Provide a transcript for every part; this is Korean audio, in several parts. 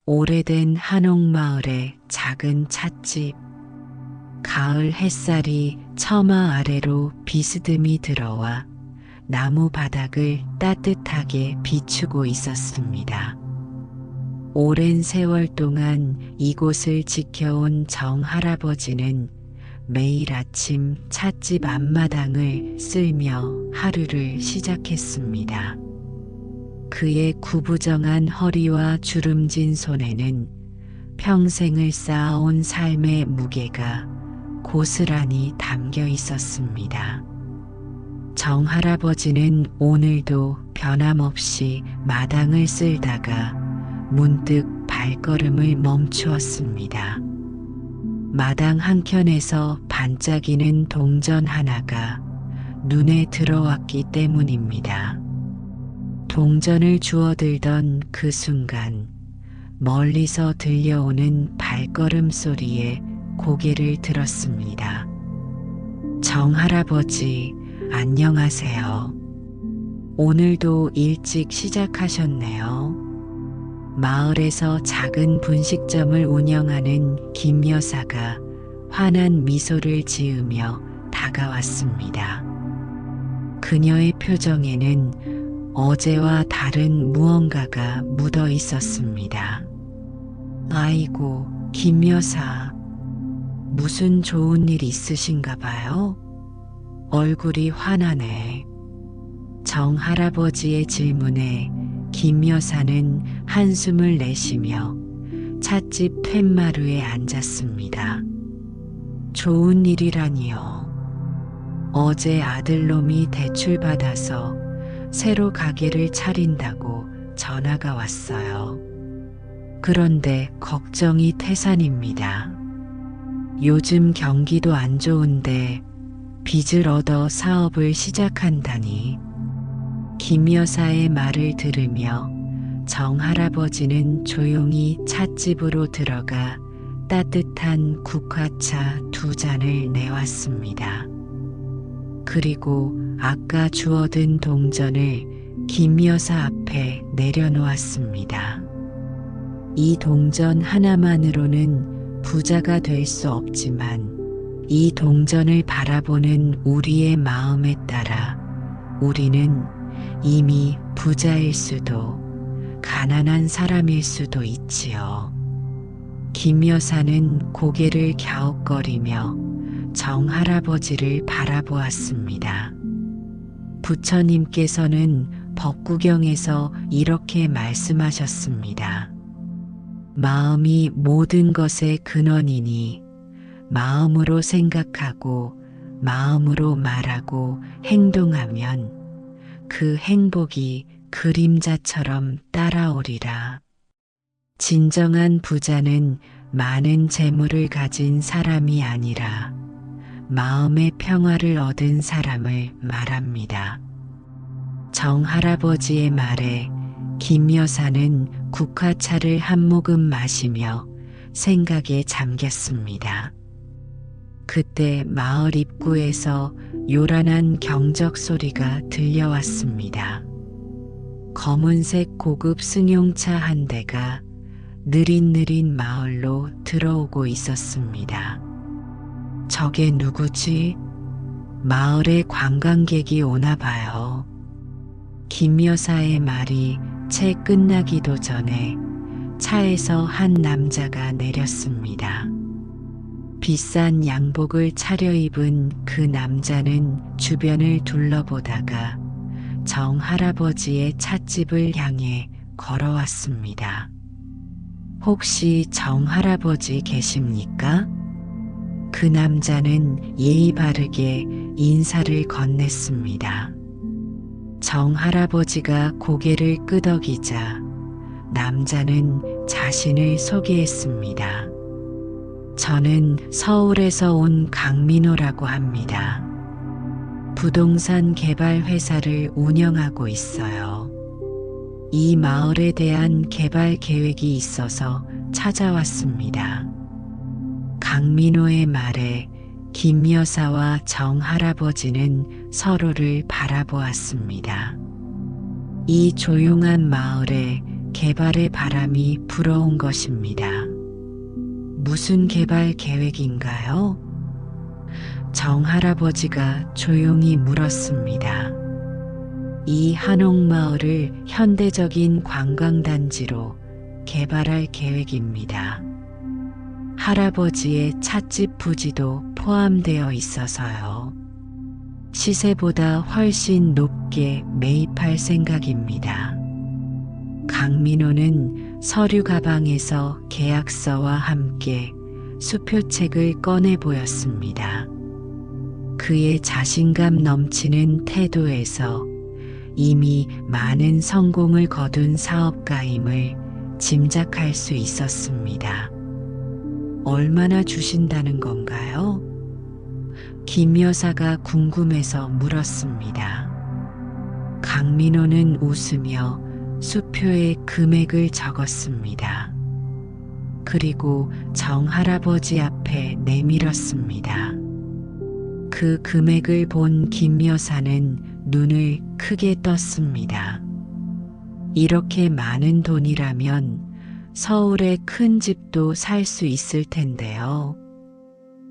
오래된 한옥마을의 작은 찻집. 가을 햇살이 처마 아래로 비스듬히 들어와 나무 바닥을 따뜻하게 비추고 있었습니다. 오랜 세월 동안 이곳을 지켜온 정 할아버지는 매일 아침 찻집 앞마당을 쓸며 하루를 시작했습니다. 그의 구부정한 허리와 주름진 손에는 평생을 쌓아온 삶의 무게가 고스란히 담겨 있었습니다. 정 할아버지는 오늘도 변함없이 마당을 쓸다가 문득 발걸음을 멈추었습니다. 마당 한켠에서 반짝이는 동전 하나가 눈에 들어왔기 때문입니다. 동전을 주워들던 그 순간 멀리서 들려오는 발걸음 소리에 고개를 들었습니다. 정 할아버지, 안녕하세요. 오늘도 일찍 시작하셨네요. 마을에서 작은 분식점을 운영하는 김 여사가 환한 미소를 지으며 다가왔습니다. 그녀의 표정에는 어제와 다른 무언가가 묻어 있었습니다. 아이고, 김 여사. 무슨 좋은 일 있으신가 봐요? 얼굴이 환하네. 정 할아버지의 질문에 김 여사는 한숨을 내쉬며 찻집 툇마루에 앉았습니다. 좋은 일이라니요. 어제 아들놈이 대출받아서 새로 가게를 차린다고 전화가 왔어요. 그런데 걱정이 태산입니다. 요즘 경기도 안 좋은데 빚을 얻어 사업을 시작한다니. 김 여사의 말을 들으며 정 할아버지는 조용히 찻집으로 들어가 따뜻한 국화차 2잔을 내왔습니다. 그리고 아까 주워든 동전을 김 여사 앞에 내려놓았습니다. 이 동전 하나만으로는 부자가 될 수 없지만 이 동전을 바라보는 우리의 마음에 따라 우리는 이미 부자일 수도 가난한 사람일 수도 있지요. 김 여사는 고개를 갸웃거리며 정 할아버지를 바라보았습니다. 부처님께서는 법구경에서 이렇게 말씀하셨습니다. 마음이 모든 것의 근원이니 마음으로 생각하고 마음으로 말하고 행동하면 그 행복이 그림자처럼 따라오리라. 진정한 부자는 많은 재물을 가진 사람이 아니라 마음의 평화를 얻은 사람을 말합니다. 정 할아버지의 말에 김 여사는 국화차를 한 모금 마시며 생각에 잠겼습니다. 그때 마을 입구에서 요란한 경적 소리가 들려왔습니다. 검은색 고급 승용차 한 대가 느릿느릿 마을로 들어오고 있었습니다. 저게 누구지? 마을에 관광객이 오나 봐요. 김 여사의 말이 채 끝나기도 전에 차에서 한 남자가 내렸습니다. 비싼 양복을 차려입은 그 남자는 주변을 둘러보다가 정 할아버지의 찻집을 향해 걸어왔습니다. 혹시 정 할아버지 계십니까? 그 남자는 예의 바르게 인사를 건넸습니다. 정 할아버지가 고개를 끄덕이자 남자는 자신을 소개했습니다. 저는 서울에서 온 강민호라고 합니다. 부동산 개발 회사를 운영하고 있어요. 이 마을에 대한 개발 계획이 있어서 찾아왔습니다. 강민호의 말에 김 여사와 정 할아버지는 서로를 바라보았습니다. 이 조용한 마을에 개발의 바람이 불어온 것입니다. 무슨 개발 계획인가요? 정할아버지가 조용히 물었습니다. 이 한옥마을을 현대적인 관광단지로 개발할 계획입니다. 할아버지의 찻집 부지도 포함되어 있어서요. 시세보다 훨씬 높게 매입할 생각입니다. 강민호는 서류 가방에서 계약서와 함께 수표책을 꺼내 보였습니다. 그의 자신감 넘치는 태도에서 이미 많은 성공을 거둔 사업가임을 짐작할 수 있었습니다. 얼마나 주신다는 건가요? 김 여사가 궁금해서 물었습니다. 강민호는 웃으며 수표에 금액을 적었습니다. 그리고 정할아버지 앞에 내밀었습니다. 그 금액을 본 김 여사는 눈을 크게 떴습니다. 이렇게 많은 돈이라면 서울에 큰 집도 살 수 있을 텐데요.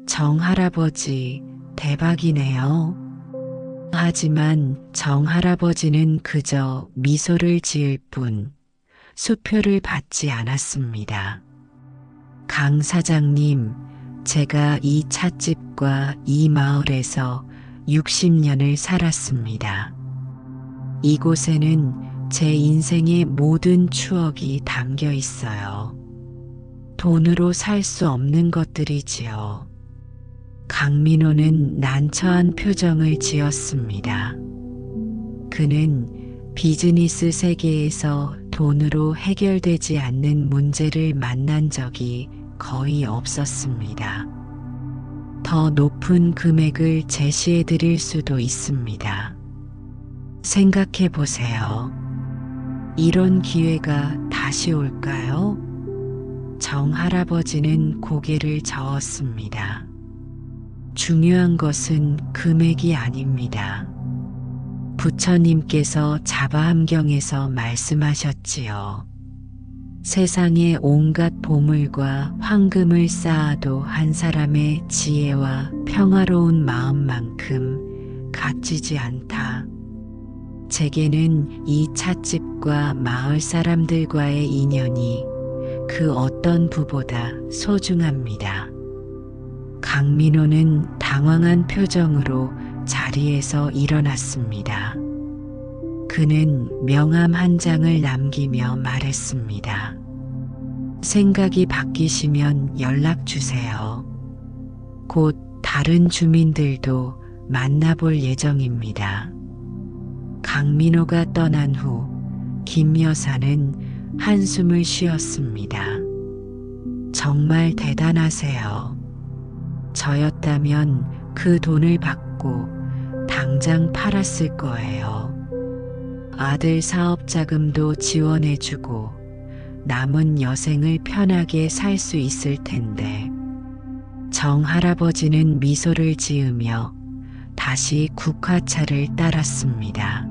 정할아버지, 대박이네요. 하지만 정할아버지는 그저 미소를 지을 뿐 수표를 받지 않았습니다. 강 사장님, 제가 이 찻집과 이 마을에서 60년을 살았습니다. 이곳에는 제 인생의 모든 추억이 담겨 있어요. 돈으로 살 수 없는 것들이지요. 강민호는 난처한 표정을 지었습니다. 그는 비즈니스 세계에서 돈으로 해결되지 않는 문제를 만난 적이 거의 없었습니다. 더 높은 금액을 제시해 드릴 수도 있습니다. 생각해 보세요. 이런 기회가 다시 올까요? 정할아버지는 고개를 저었습니다. 중요한 것은 금액이 아닙니다. 부처님께서 자바함경에서 말씀하셨지요. 세상에 온갖 보물과 황금을 쌓아도 한 사람의 지혜와 평화로운 마음만큼 값지지 않다. 제게는 이 찻집과 마을 사람들과의 인연이 그 어떤 부보다 소중합니다. 강민호는 당황한 표정으로 자리에서 일어났습니다. 그는 명함 한 장을 남기며 말했습니다. 생각이 바뀌시면 연락 주세요. 곧 다른 주민들도 만나볼 예정입니다. 강민호가 떠난 후 김 여사는 한숨을 쉬었습니다. 정말 대단하세요. 저였다면 그 돈을 받고 당장 팔았을 거예요. 아들 사업 자금도 지원해주고 남은 여생을 편하게 살 수 있을 텐데. 정할아버지는 미소를 지으며 다시 국화차를 따랐습니다.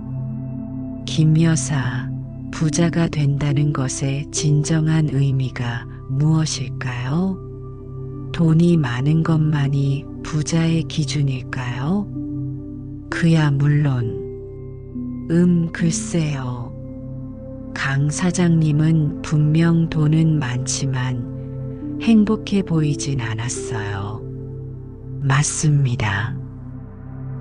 김 여사, 부자가 된다는 것의 진정한 의미가 무엇일까요? 돈이 많은 것만이 부자의 기준일까요? 그야 물론. 글쎄요. 강 사장님은 분명 돈은 많지만 행복해 보이진 않았어요. 맞습니다.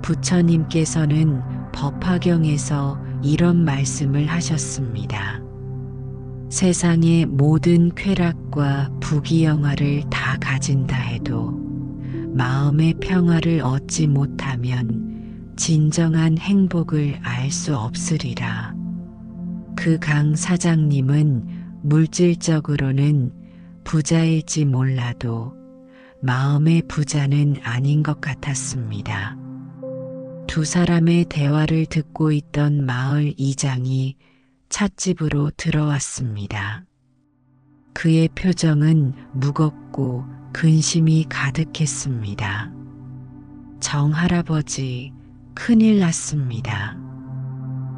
부처님께서는 법화경에서 이런 말씀을 하셨습니다. 세상의 모든 쾌락과 부귀영화를 다 가진다 해도 마음의 평화를 얻지 못하면 진정한 행복을 알 수 없으리라. 그 강 사장님은 물질적으로는 부자일지 몰라도 마음의 부자는 아닌 것 같았습니다. 두 사람의 대화를 듣고 있던 마을 이장이 찻집으로 들어왔습니다. 그의 표정은 무겁고 근심이 가득했습니다. 정할아버지, 큰일 났습니다.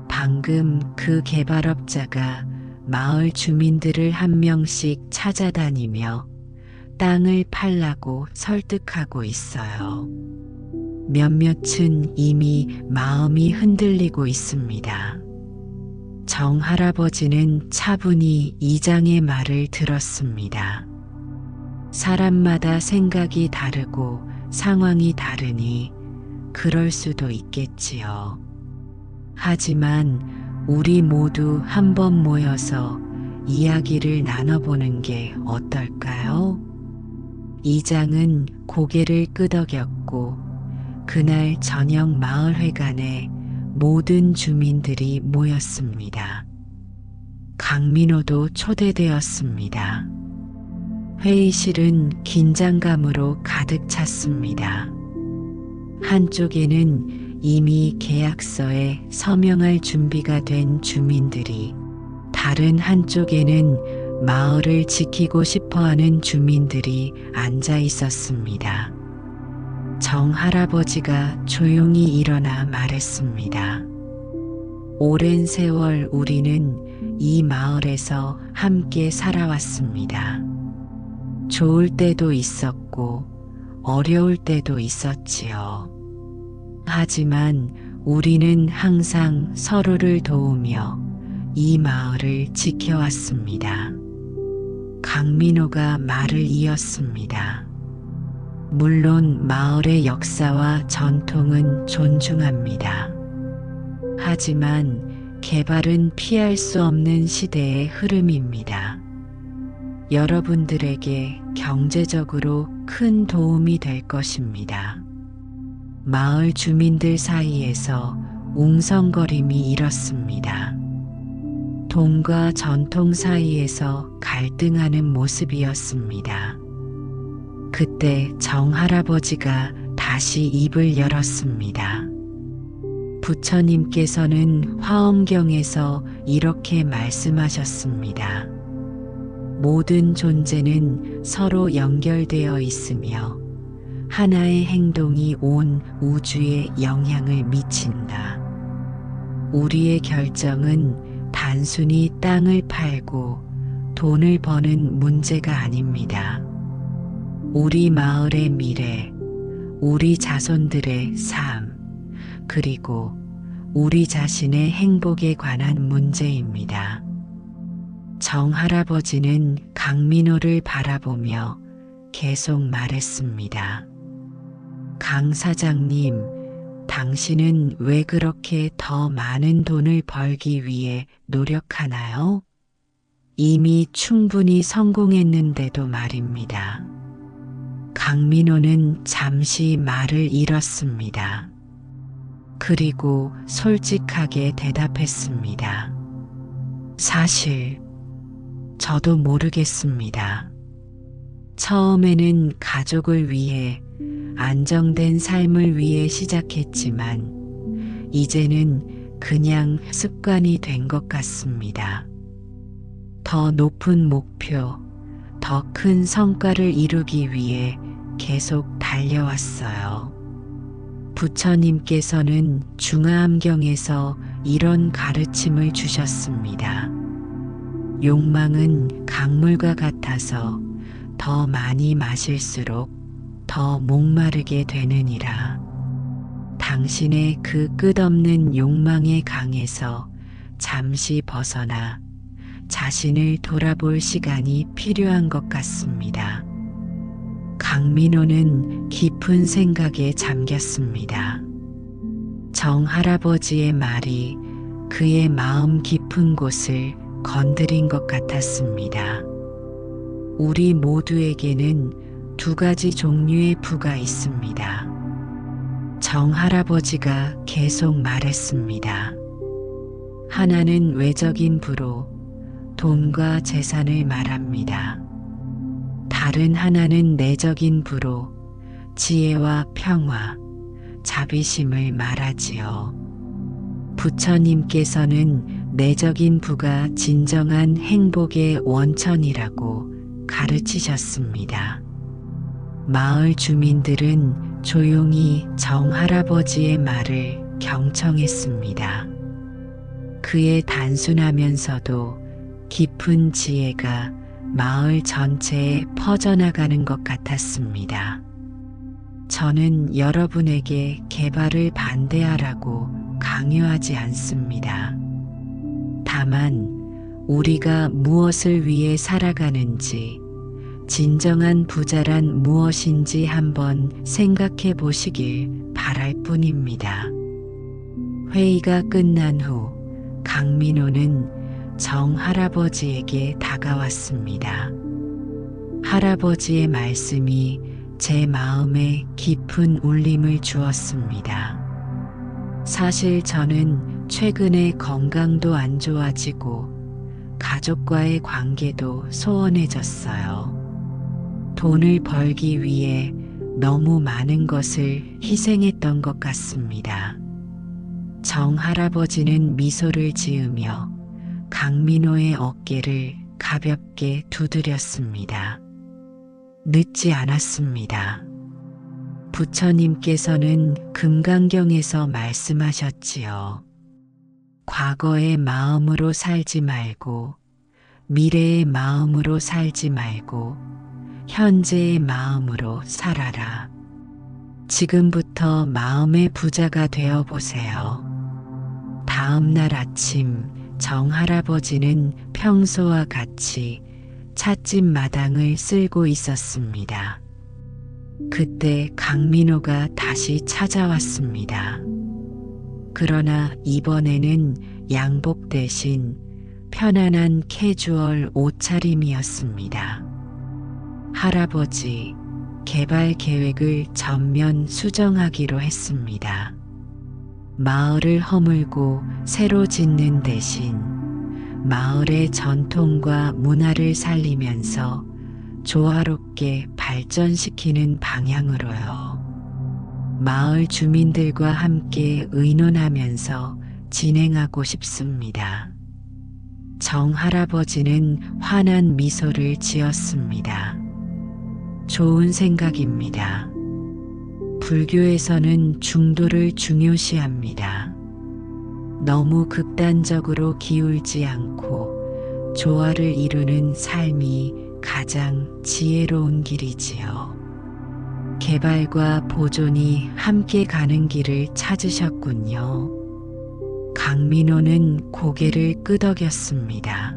방금 그 개발업자가 마을 주민들을 한 명씩 찾아다니며 땅을 팔라고 설득하고 있어요. 몇몇은 이미 마음이 흔들리고 있습니다. 정 할아버지는 차분히 이장의 말을 들었습니다. 사람마다 생각이 다르고 상황이 다르니 그럴 수도 있겠지요. 하지만 우리 모두 한번 모여서 이야기를 나눠보는 게 어떨까요? 이장은 고개를 끄덕였고 그날 저녁 마을회관에 모든 주민들이 모였습니다. 강민호도 초대되었습니다. 회의실은 긴장감으로 가득 찼습니다. 한쪽에는 이미 계약서에 서명할 준비가 된 주민들이, 다른 한쪽에는 마을을 지키고 싶어하는 주민들이 앉아 있었습니다. 정 할아버지가 조용히 일어나 말했습니다. 오랜 세월 우리는 이 마을에서 함께 살아왔습니다. 좋을 때도 있었고 어려울 때도 있었지요. 하지만 우리는 항상 서로를 도우며 이 마을을 지켜왔습니다. 강민호가 말을 이었습니다. 물론 마을의 역사와 전통은 존중합니다. 하지만 개발은 피할 수 없는 시대의 흐름입니다. 여러분들에게 경제적으로 큰 도움이 될 것입니다. 마을 주민들 사이에서 웅성거림이 일었습니다. 돈과 전통 사이에서 갈등하는 모습이었습니다. 그때 정 할아버지가 다시 입을 열었습니다. 부처님께서는 화엄경에서 이렇게 말씀하셨습니다. 모든 존재는 서로 연결되어 있으며 하나의 행동이 온 우주에 영향을 미친다. 우리의 결정은 단순히 땅을 팔고 돈을 버는 문제가 아닙니다. 우리 마을의 미래, 우리 자손들의 삶, 그리고 우리 자신의 행복에 관한 문제입니다. 정 할아버지는 강민호를 바라보며 계속 말했습니다. 강 사장님, 당신은 왜 그렇게 더 많은 돈을 벌기 위해 노력하나요? 이미 충분히 성공했는데도 말입니다. 강민호는 잠시 말을 잃었습니다. 그리고 솔직하게 대답했습니다. 사실 저도 모르겠습니다. 처음에는 가족을 위해, 안정된 삶을 위해 시작했지만 이제는 그냥 습관이 된 것 같습니다. 더 높은 목표, 더 큰 성과를 이루기 위해 계속 달려왔어요. 부처님께서는 중화암경에서 이런 가르침을 주셨습니다. 욕망은 강물과 같아서 더 많이 마실수록 더 목마르게 되느니라. 당신의 그 끝없는 욕망의 강에서 잠시 벗어나 자신을 돌아볼 시간이 필요한 것 같습니다. 강민호는 깊은 생각에 잠겼습니다. 정 할아버지의 말이 그의 마음 깊은 곳을 건드린 것 같았습니다. 우리 모두에게는 두 가지 종류의 부가 있습니다. 정 할아버지가 계속 말했습니다. 하나는 외적인 부로 돈과 재산을 말합니다. 다른 하나는 내적인 부로 지혜와 평화, 자비심을 말하지요. 부처님께서는 내적인 부가 진정한 행복의 원천이라고 가르치셨습니다. 마을 주민들은 조용히 정 할아버지의 말을 경청했습니다. 그의 단순하면서도 깊은 지혜가 마을 전체에 퍼져나가는 것 같았습니다. 저는 여러분에게 개발을 반대하라고 강요하지 않습니다. 다만 우리가 무엇을 위해 살아가는지, 진정한 부자란 무엇인지 한번 생각해 보시길 바랄 뿐입니다. 회의가 끝난 후 강민호는 정 할아버지에게 다가왔습니다. 할아버지의 말씀이 제 마음에 깊은 울림을 주었습니다. 사실 저는 최근에 건강도 안 좋아지고 가족과의 관계도 소원해졌어요. 돈을 벌기 위해 너무 많은 것을 희생했던 것 같습니다. 정 할아버지는 미소를 지으며 강민호의 어깨를 가볍게 두드렸습니다. 늦지 않았습니다. 부처님께서는 금강경에서 말씀하셨지요. 과거의 마음으로 살지 말고, 미래의 마음으로 살지 말고, 현재의 마음으로 살아라. 지금부터 마음의 부자가 되어 보세요. 다음 날 아침 정 할아버지는 평소와 같이 찻집 마당을 쓸고 있었습니다. 그때 강민호가 다시 찾아왔습니다. 그러나 이번에는 양복 대신 편안한 캐주얼 옷차림이었습니다. 할아버지, 개발 계획을 전면 수정하기로 했습니다. 마을을 허물고 새로 짓는 대신 마을의 전통과 문화를 살리면서 조화롭게 발전시키는 방향으로요. 마을 주민들과 함께 의논하면서 진행하고 싶습니다. 정 할아버지는 환한 미소를 지었습니다. 좋은 생각입니다. 불교에서는 중도를 중요시합니다. 너무 극단적으로 기울지 않고 조화를 이루는 삶이 가장 지혜로운 길이지요. 개발과 보존이 함께 가는 길을 찾으셨군요. 강민호는 고개를 끄덕였습니다.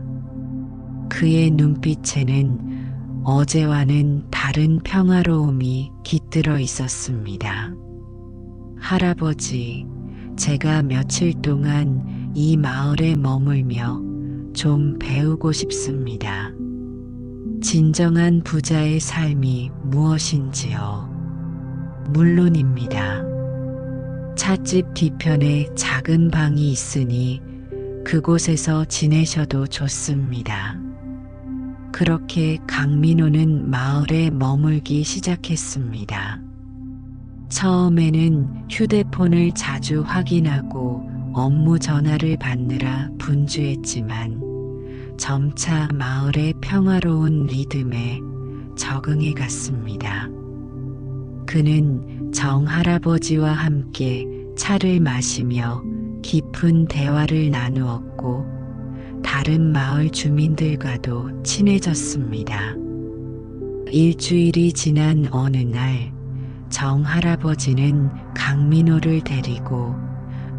그의 눈빛에는 어제와는 다른 평화로움이 깃들어 있었습니다. 할아버지, 제가 며칠 동안 이 마을에 머물며 좀 배우고 싶습니다. 진정한 부자의 삶이 무엇인지요? 물론입니다. 찻집 뒤편에 작은 방이 있으니 그곳에서 지내셔도 좋습니다. 그렇게 강민호는 마을에 머물기 시작했습니다. 처음에는 휴대폰을 자주 확인하고 업무 전화를 받느라 분주했지만 점차 마을의 평화로운 리듬에 적응해 갔습니다. 그는 정 할아버지와 함께 차를 마시며 깊은 대화를 나누었고 다른 마을 주민들과도 친해졌습니다. 일주일이 지난 어느 날 정 할아버지는 강민호를 데리고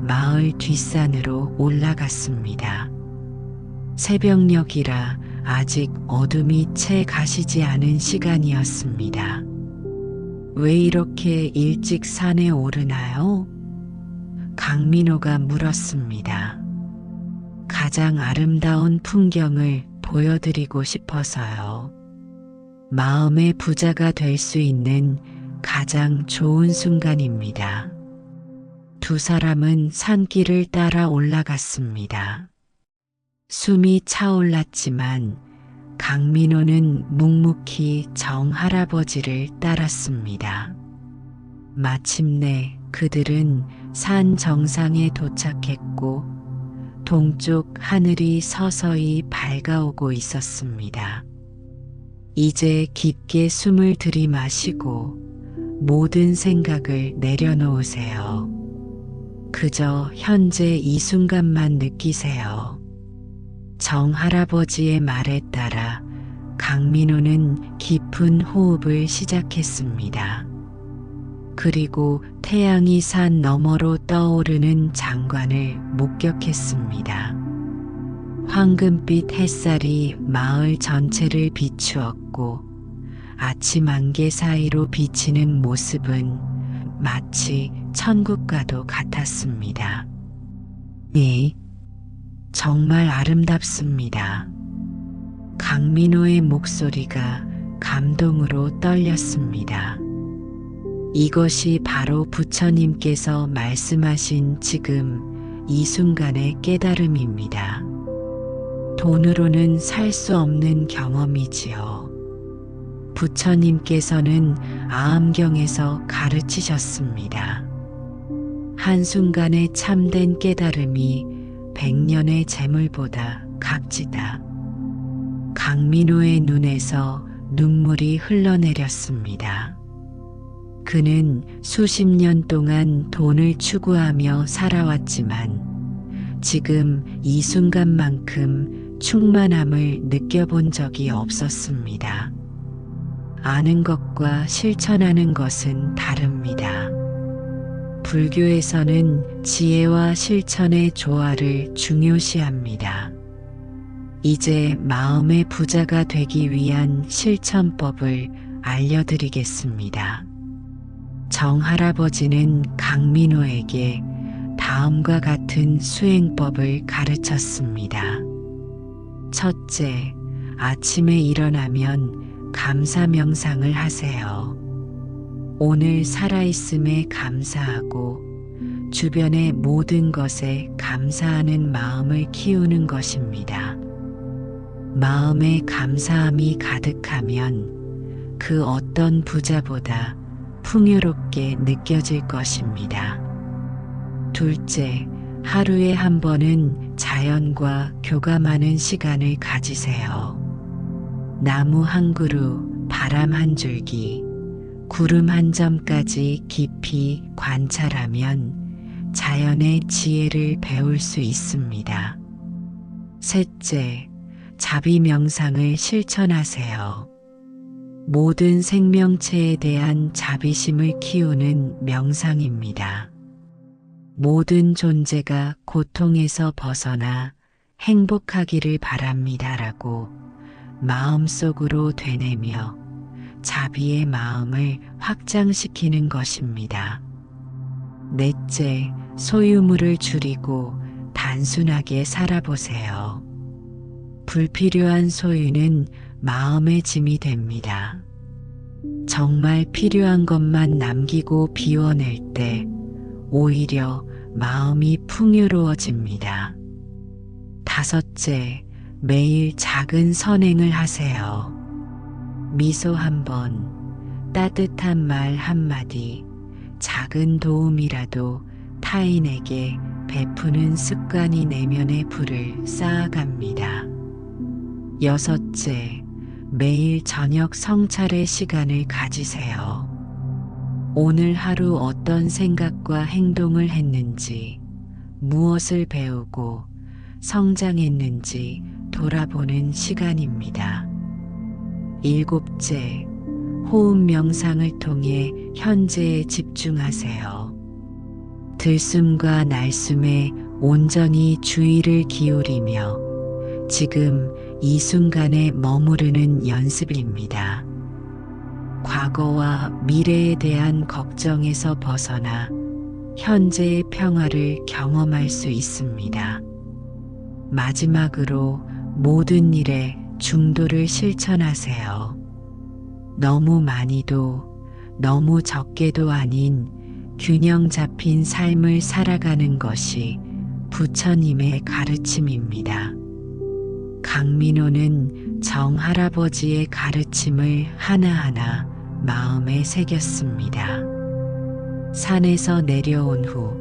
마을 뒷산으로 올라갔습니다. 새벽녘이라 아직 어둠이 채 가시지 않은 시간이었습니다. 왜 이렇게 일찍 산에 오르나요? 강민호가 물었습니다. 가장 아름다운 풍경을 보여드리고 싶어서요. 마음의 부자가 될 수 있는 가장 좋은 순간입니다. 두 사람은 산길을 따라 올라갔습니다. 숨이 차올랐지만 강민호는 묵묵히 정 할아버지를 따랐습니다. 마침내 그들은 산 정상에 도착했고 동쪽 하늘이 서서히 밝아오고 있었습니다. 이제 깊게 숨을 들이마시고 모든 생각을 내려놓으세요. 그저 현재 이 순간만 느끼세요. 정 할아버지의 말에 따라 강민호는 깊은 호흡을 시작했습니다. 그리고 태양이 산 너머로 떠오르는 장관을 목격했습니다. 황금빛 햇살이 마을 전체를 비추었고 아침 안개 사이로 비치는 모습은 마치 천국과도 같았습니다. 네, 정말 아름답습니다. 강민호의 목소리가 감동으로 떨렸습니다. 이것이 바로 부처님께서 말씀하신 지금 이 순간의 깨달음입니다. 돈으로는 살 수 없는 경험이지요. 부처님께서는 아함경에서 가르치셨습니다. 한순간의 참된 깨달음이 100년의 재물보다 값지다. 강민호의 눈에서 눈물이 흘러내렸습니다. 그는 수십 년 동안 돈을 추구하며 살아왔지만 지금 이 순간만큼 충만함을 느껴본 적이 없었습니다. 아는 것과 실천하는 것은 다릅니다. 불교에서는 지혜와 실천의 조화를 중요시합니다. 이제 마음의 부자가 되기 위한 실천법을 알려드리겠습니다. 정 할아버지는 강민호에게 다음과 같은 수행법을 가르쳤습니다. 첫째, 아침에 일어나면 감사 명상을 하세요. 오늘 살아있음에 감사하고 주변의 모든 것에 감사하는 마음을 키우는 것입니다. 마음에 감사함이 가득하면 그 어떤 부자보다 풍요롭게 느껴질 것입니다. 둘째, 하루에 한 번은 자연과 교감하는 시간을 가지세요. 나무 한 그루, 바람 한 줄기, 구름 한 점까지 깊이 관찰하면 자연의 지혜를 배울 수 있습니다. 셋째, 자비 명상을 실천하세요. 모든 생명체에 대한 자비심을 키우는 명상입니다. 모든 존재가 고통에서 벗어나 행복하기를 바랍니다라고 마음속으로 되뇌며 자비의 마음을 확장시키는 것입니다. 넷째, 소유물을 줄이고 단순하게 살아보세요. 불필요한 소유는 마음의 짐이 됩니다. 정말 필요한 것만 남기고 비워낼 때 오히려 마음이 풍요로워집니다. 다섯째, 매일 작은 선행을 하세요. 미소 한 번, 따뜻한 말 한마디, 작은 도움이라도 타인에게 베푸는 습관이 내면의 불을 쌓아갑니다. 여섯째, 매일 저녁 성찰의 시간을 가지세요. 오늘 하루 어떤 생각과 행동을 했는지, 무엇을 배우고 성장했는지 돌아보는 시간입니다. 일곱째, 호흡 명상을 통해 현재에 집중하세요. 들숨과 날숨에 온전히 주의를 기울이며 지금 이 순간에 머무르는 연습입니다. 과거와 미래에 대한 걱정에서 벗어나 현재의 평화를 경험할 수 있습니다. 마지막으로 모든 일에 중도를 실천하세요. 너무 많이도 너무 적게도 아닌 균형 잡힌 삶을 살아가는 것이 부처님의 가르침입니다. 강민호는 정 할아버지의 가르침을 하나하나 마음에 새겼습니다. 산에서 내려온 후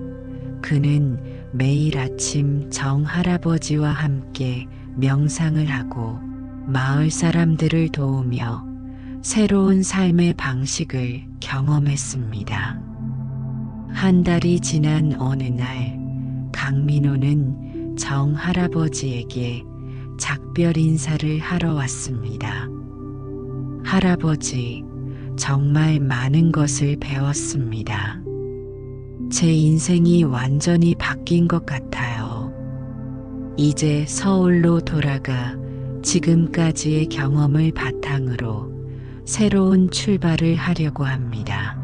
그는 매일 아침 정 할아버지와 함께 명상을 하고 마을 사람들을 도우며 새로운 삶의 방식을 경험했습니다. 한 달이 지난 어느 날 강민호는 정 할아버지에게 작별 인사를 하러 왔습니다. 할아버지, 정말 많은 것을 배웠습니다. 제 인생이 완전히 바뀐 것 같아요. 이제 서울로 돌아가 지금까지의 경험을 바탕으로 새로운 출발을 하려고 합니다.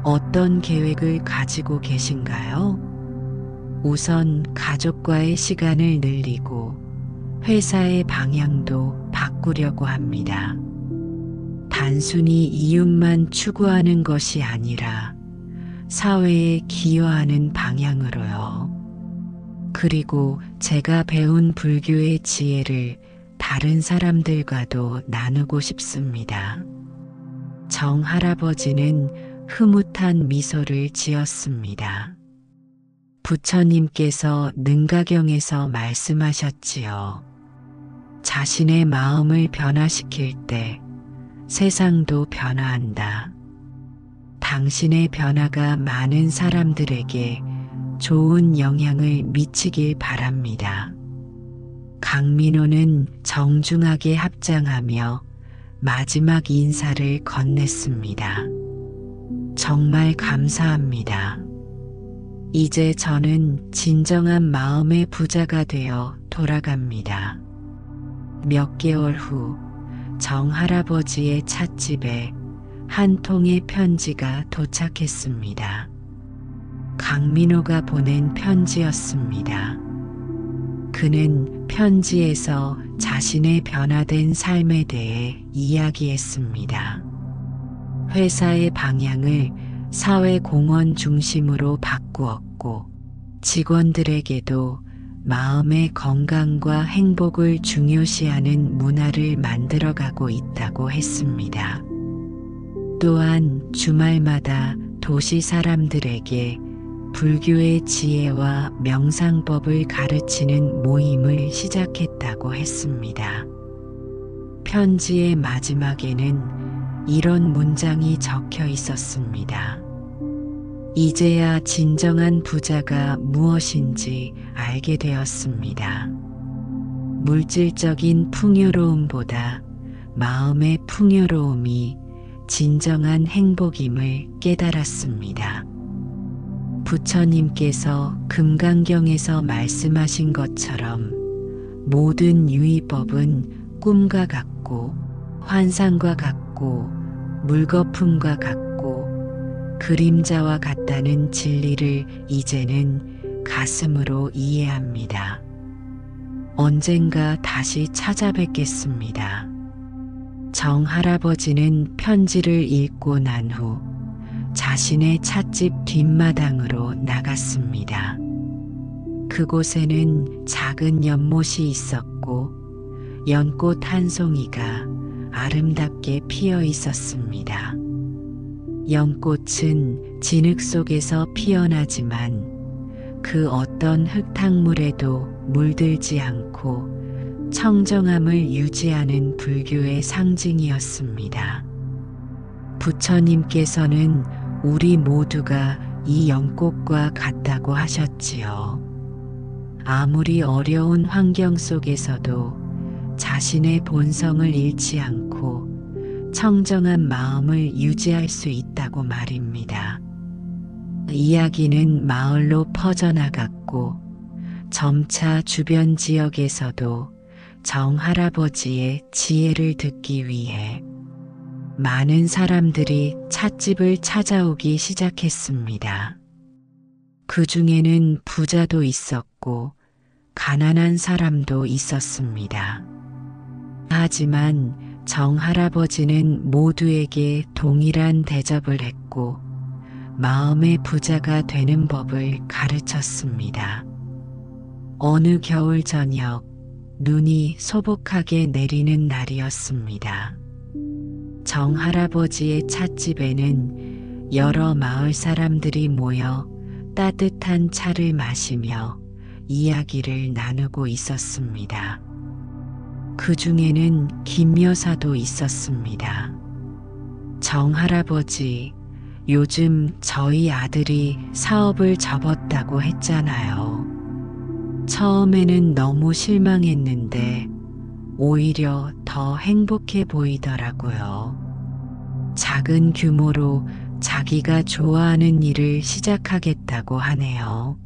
어떤 계획을 가지고 계신가요? 우선 가족과의 시간을 늘리고 회사의 방향도 바꾸려고 합니다. 단순히 이윤만 추구하는 것이 아니라 사회에 기여하는 방향으로요. 그리고 제가 배운 불교의 지혜를 다른 사람들과도 나누고 싶습니다. 정 할아버지는 흐뭇한 미소를 지었습니다. 부처님께서 능가경에서 말씀하셨지요. 자신의 마음을 변화시킬 때 세상도 변화한다. 당신의 변화가 많은 사람들에게 좋은 영향을 미치길 바랍니다. 강민호는 정중하게 합장하며 마지막 인사를 건넸습니다. 정말 감사합니다. 이제 저는 진정한 마음의 부자가 되어 돌아갑니다. 몇 개월 후 정 할아버지의 찻집에 한 통의 편지가 도착했습니다. 강민호가 보낸 편지였습니다. 그는 편지에서 자신의 변화된 삶에 대해 이야기했습니다. 회사의 방향을 사회공헌 중심으로 바꾸었고 직원들에게도 마음의 건강과 행복을 중요시하는 문화를 만들어가고 있다고 했습니다. 또한 주말마다 도시 사람들에게 불교의 지혜와 명상법을 가르치는 모임을 시작했다고 했습니다. 편지의 마지막에는 이런 문장이 적혀 있었습니다. 이제야 진정한 부자가 무엇인지 알게 되었습니다. 물질적인 풍요로움보다 마음의 풍요로움이 진정한 행복임을 깨달았습니다. 부처님께서 금강경에서 말씀하신 것처럼 모든 유의법은 꿈과 같고 환상과 같고 물거품과 같고 그림자와 같다는 진리를 이제는 가슴으로 이해합니다. 언젠가 다시 찾아뵙겠습니다. 정 할아버지는 편지를 읽고 난 후 자신의 찻집 뒷마당으로 나갔습니다. 그곳에는 작은 연못이 있었고 연꽃 한 송이가 아름답게 피어 있었습니다. 연꽃은 진흙 속에서 피어나지만 그 어떤 흙탕물에도 물들지 않고 청정함을 유지하는 불교의 상징이었습니다. 부처님께서는 우리 모두가 이 연꽃과 같다고 하셨지요. 아무리 어려운 환경 속에서도 자신의 본성을 잃지 않고 청정한 마음을 유지할 수 있다고 말입니다. 이야기는 마을로 퍼져나갔고 점차 주변 지역에서도 정 할아버지의 지혜를 듣기 위해 많은 사람들이 찻집을 찾아오기 시작했습니다. 그 중에는 부자도 있었고 가난한 사람도 있었습니다. 하지만 정 할아버지는 모두에게 동일한 대접을 했고 마음의 부자가 되는 법을 가르쳤습니다. 어느 겨울 저녁 눈이 소복하게 내리는 날이었습니다. 정 할아버지의 찻집에는 여러 마을 사람들이 모여 따뜻한 차를 마시며 이야기를 나누고 있었습니다. 그 중에는 김 여사도 있었습니다. 정 할아버지, 요즘 저희 아들이 사업을 접었다고 했잖아요. 처음에는 너무 실망했는데 오히려 더 행복해 보이더라고요. 작은 규모로 자기가 좋아하는 일을 시작하겠다고 하네요.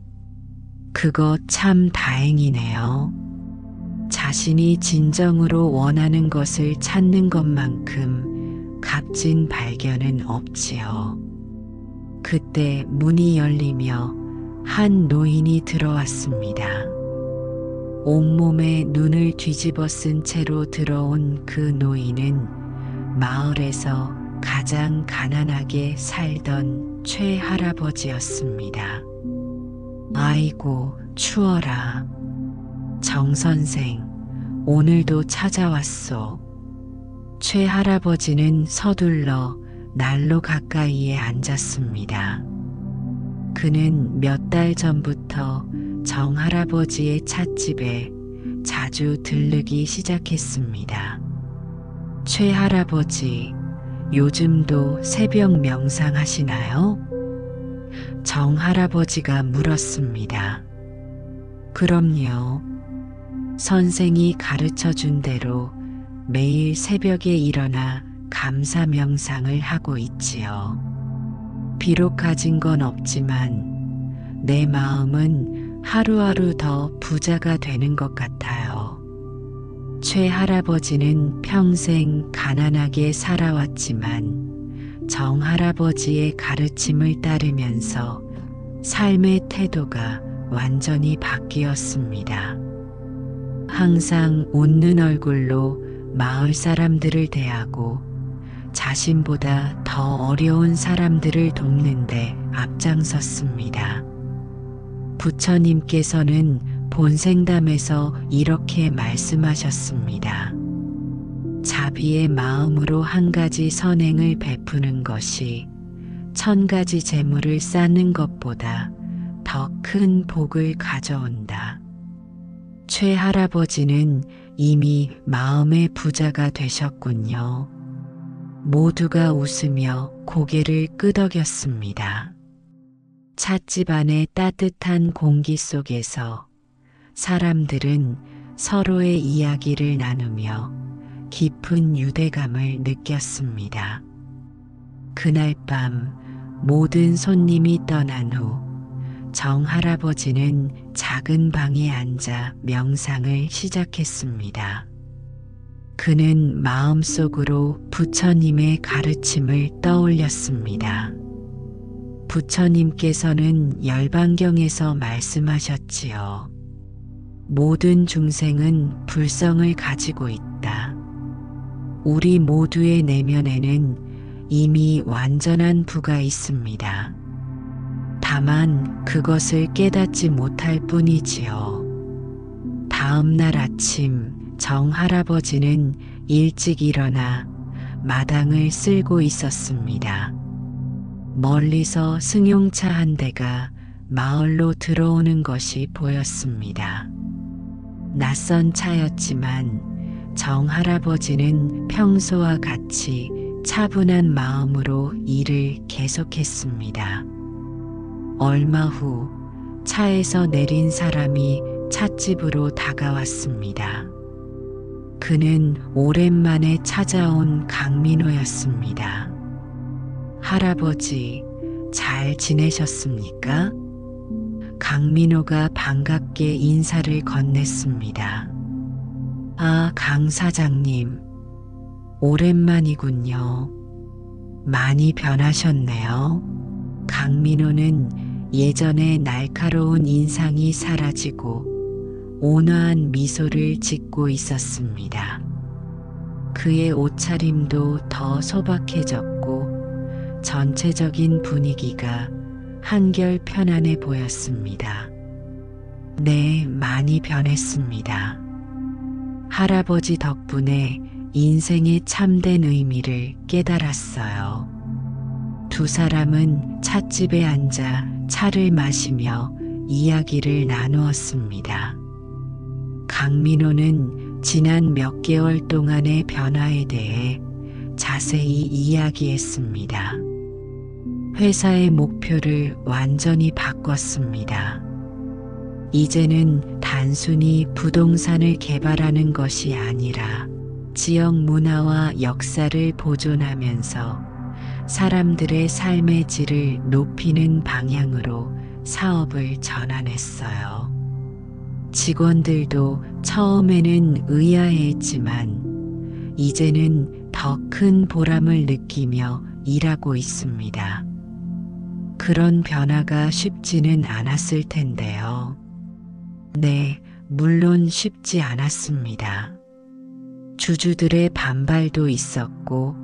그거 참 다행이네요. 자신이 진정으로 원하는 것을 찾는 것만큼 값진 발견은 없지요. 그때 문이 열리며 한 노인이 들어왔습니다. 온몸에 눈을 뒤집어 쓴 채로 들어온 그 노인은 마을에서 가장 가난하게 살던 최 할아버지였습니다. 아이고, 추워라. 정 선생, 오늘도 찾아왔소. 최 할아버지는 서둘러 난로 가까이에 앉았습니다. 그는 몇 달 전부터 정 할아버지의 찻집에 자주 들르기 시작했습니다. 최 할아버지, 요즘도 새벽 명상하시나요? 정 할아버지가 물었습니다. 그럼요. 선생이 가르쳐 준 대로 매일 새벽에 일어나 감사 명상을 하고 있지요. 비록 가진 건 없지만 내 마음은 하루하루 더 부자가 되는 것 같아요. 최 할아버지는 평생 가난하게 살아왔지만 정 할아버지의 가르침을 따르면서 삶의 태도가 완전히 바뀌었습니다. 항상 웃는 얼굴로 마을 사람들을 대하고 자신보다 더 어려운 사람들을 돕는데 앞장섰습니다. 부처님께서는 본생담에서 이렇게 말씀하셨습니다. 자비의 마음으로 한 가지 선행을 베푸는 것이 1000가지 재물을 쌓는 것보다 더 큰 복을 가져온다. 최 할아버지는 이미 마음의 부자가 되셨군요. 모두가 웃으며 고개를 끄덕였습니다. 찻집 안의 따뜻한 공기 속에서 사람들은 서로의 이야기를 나누며 깊은 유대감을 느꼈습니다. 그날 밤 모든 손님이 떠난 후 정 할아버지는 작은 방에 앉아 명상을 시작했습니다. 그는 마음속으로 부처님의 가르침을 떠올렸습니다. 부처님께서는 열반경에서 말씀하셨지요. 모든 중생은 불성을 가지고 있다. 우리 모두의 내면에는 이미 완전한 부가 있습니다. 다만 그것을 깨닫지 못할 뿐이지요. 다음 날 아침 정 할아버지는 일찍 일어나 마당을 쓸고 있었습니다. 멀리서 승용차 한 대가 마을로 들어오는 것이 보였습니다. 낯선 차였지만 정 할아버지는 평소와 같이 차분한 마음으로 일을 계속했습니다. 얼마 후 차에서 내린 사람이 찻집으로 다가왔습니다. 그는 오랜만에 찾아온 강민호였습니다. 할아버지, 잘 지내셨습니까? 강민호가 반갑게 인사를 건넸습니다. 아, 강 사장님, 오랜만이군요. 많이 변하셨네요. 강민호는 예전의 날카로운 인상이 사라지고 온화한 미소를 짓고 있었습니다. 그의 옷차림도 더 소박해졌고 전체적인 분위기가 한결 편안해 보였습니다. 네, 많이 변했습니다. 할아버지 덕분에 인생의 참된 의미를 깨달았어요. 두 사람은 찻집에 앉아 차를 마시며 이야기를 나누었습니다. 강민호는 지난 몇 개월 동안의 변화에 대해 자세히 이야기했습니다. 회사의 목표를 완전히 바꿨습니다. 이제는 단순히 부동산을 개발하는 것이 아니라 지역 문화와 역사를 보존하면서 사람들의 삶의 질을 높이는 방향으로 사업을 전환했어요. 직원들도 처음에는 의아해했지만 이제는 더 큰 보람을 느끼며 일하고 있습니다. 그런 변화가 쉽지는 않았을 텐데요. 네, 물론 쉽지 않았습니다. 주주들의 반발도 있었고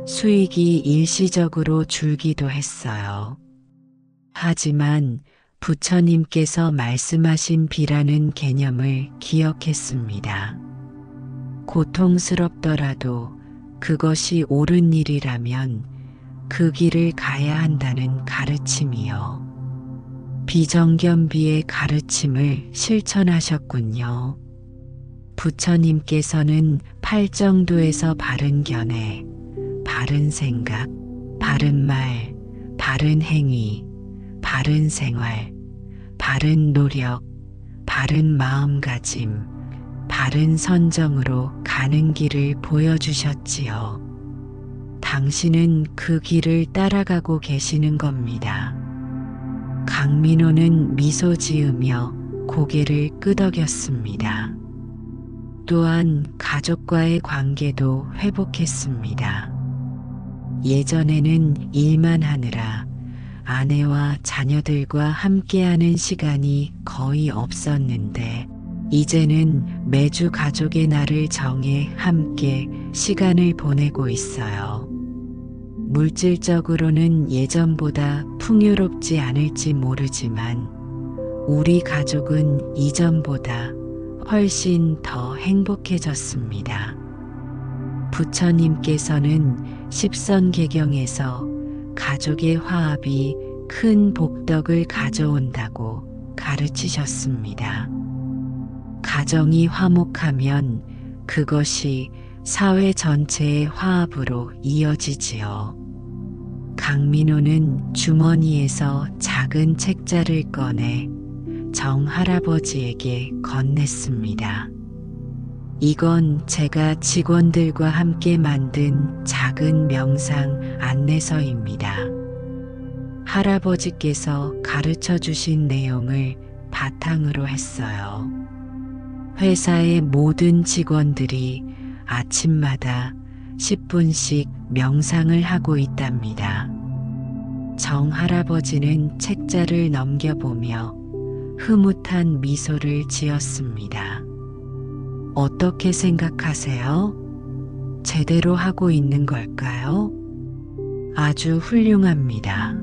수익이 일시적으로 줄기도 했어요. 하지만 부처님께서 말씀하신 비라는 개념을 기억했습니다. 고통스럽더라도 그것이 옳은 일이라면 그 길을 가야 한다는 가르침이요. 비정견비의 가르침을 실천하셨군요. 부처님께서는 팔정도에서 바른 견해, 바른 생각, 바른 말, 바른 행위, 바른 생활, 바른 노력, 바른 마음가짐, 바른 선정으로 가는 길을 보여주셨지요. 당신은 그 길을 따라가고 계시는 겁니다. 강민호는 미소 지으며 고개를 끄덕였습니다. 또한 가족과의 관계도 회복했습니다. 예전에는 일만 하느라 아내와 자녀들과 함께하는 시간이 거의 없었는데 이제는 매주 가족의 날을 정해 함께 시간을 보내고 있어요. 물질적으로는 예전보다 풍요롭지 않을지 모르지만 우리 가족은 이전보다 훨씬 더 행복해졌습니다. 부처님께서는 십선계경에서 가족의 화합이 큰 복덕을 가져온다고 가르치셨습니다. 가정이 화목하면 그것이 사회 전체의 화합으로 이어지지요. 강민호는 주머니에서 작은 책자를 꺼내 정 할아버지에게 건넸습니다. 이건 제가 직원들과 함께 만든 작은 명상 안내서입니다. 할아버지께서 가르쳐 주신 내용을 바탕으로 했어요. 회사의 모든 직원들이 아침마다 10분씩 명상을 하고 있답니다. 정 할아버지는 책자를 넘겨보며 흐뭇한 미소를 지었습니다. 어떻게 생각하세요? 제대로 하고 있는 걸까요? 아주 훌륭합니다.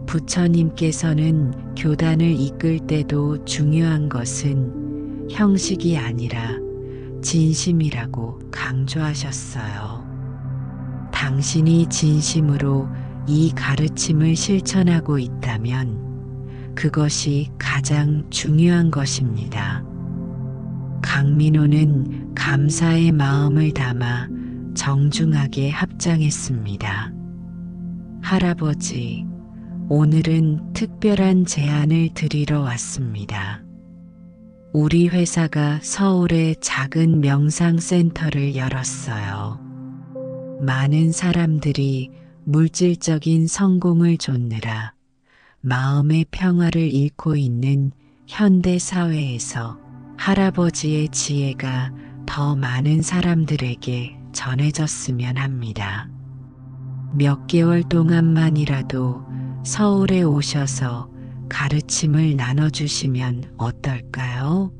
부처님께서는 교단을 이끌 때도 중요한 것은 형식이 아니라 진심이라고 강조하셨어요. 당신이 진심으로 이 가르침을 실천하고 있다면 그것이 가장 중요한 것입니다. 강민호는 감사의 마음을 담아 정중하게 합장했습니다. 할아버지, 오늘은 특별한 제안을 드리러 왔습니다. 우리 회사가 서울에 작은 명상센터를 열었어요. 많은 사람들이 물질적인 성공을 좇느라 마음의 평화를 잃고 있는 현대 사회에서 할아버지의 지혜가 더 많은 사람들에게 전해졌으면 합니다. 몇 개월 동안만이라도 서울에 오셔서 가르침을 나눠주시면 어떨까요?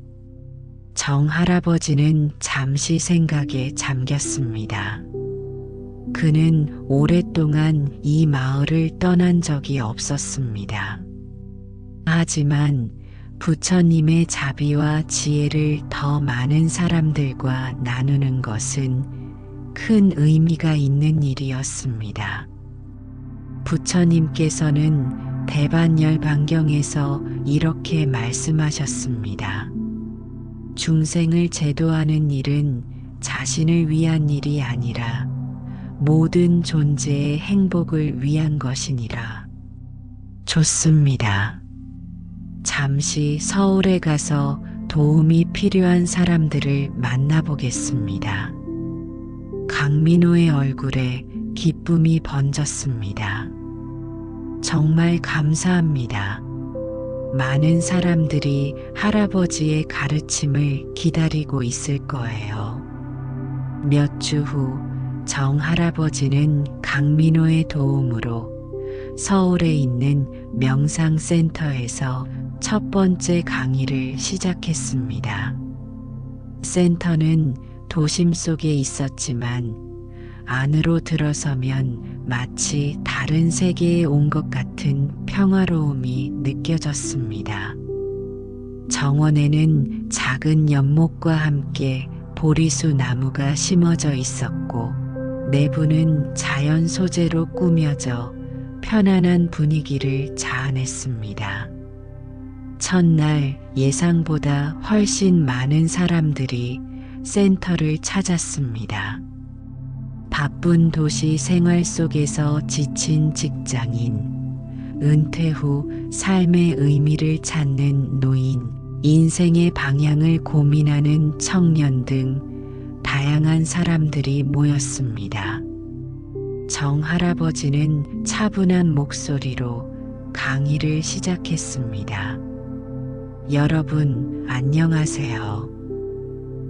정 할아버지는 잠시 생각에 잠겼습니다. 그는 오랫동안 이 마을을 떠난 적이 없었습니다. 하지만 부처님의 자비와 지혜를 더 많은 사람들과 나누는 것은 큰 의미가 있는 일이었습니다. 부처님께서는 대반열반경에서 이렇게 말씀하셨습니다. 중생을 제도하는 일은 자신을 위한 일이 아니라 모든 존재의 행복을 위한 것이니라. 좋습니다. 잠시 서울에 가서 도움이 필요한 사람들을 만나보겠습니다. 강민호의 얼굴에 기쁨이 번졌습니다. 정말 감사합니다. 많은 사람들이 할아버지의 가르침을 기다리고 있을 거예요. 몇 주 후 정 할아버지는 강민호의 도움으로 서울에 있는 명상센터에서 첫 번째 강의를 시작했습니다. 센터는 도심 속에 있었지만 안으로 들어서면 마치 다른 세계에 온 것 같은 평화로움이 느껴졌습니다. 정원에는 작은 연못과 함께 보리수 나무가 심어져 있었고 내부는 자연 소재로 꾸며져 편안한 분위기를 자아냈습니다. 첫날 예상보다 훨씬 많은 사람들이 센터를 찾았습니다. 바쁜 도시 생활 속에서 지친 직장인, 은퇴 후 삶의 의미를 찾는 노인, 인생의 방향을 고민하는 청년 등 다양한 사람들이 모였습니다. 정 할아버지는 차분한 목소리로 강의를 시작했습니다. 여러분, 안녕하세요.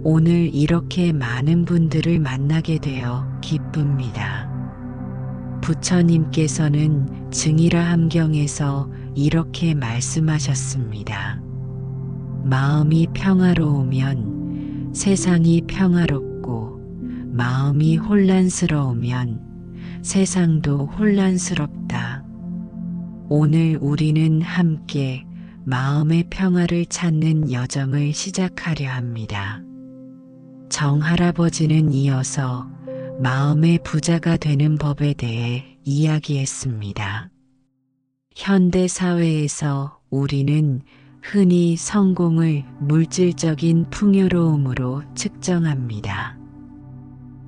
오늘 이렇게 많은 분들을 만나게 되어 기쁩니다. 부처님께서는 증이라 함경에서 이렇게 말씀하셨습니다. 마음이 평화로우면 세상이 평화롭고 마음이 혼란스러우면 세상도 혼란스럽다. 오늘 우리는 함께 마음의 평화를 찾는 여정을 시작하려 합니다. 정 할아버지는 이어서 마음의 부자가 되는 법에 대해 이야기했습니다. 현대 사회에서 우리는 흔히 성공을 물질적인 풍요로움으로 측정합니다.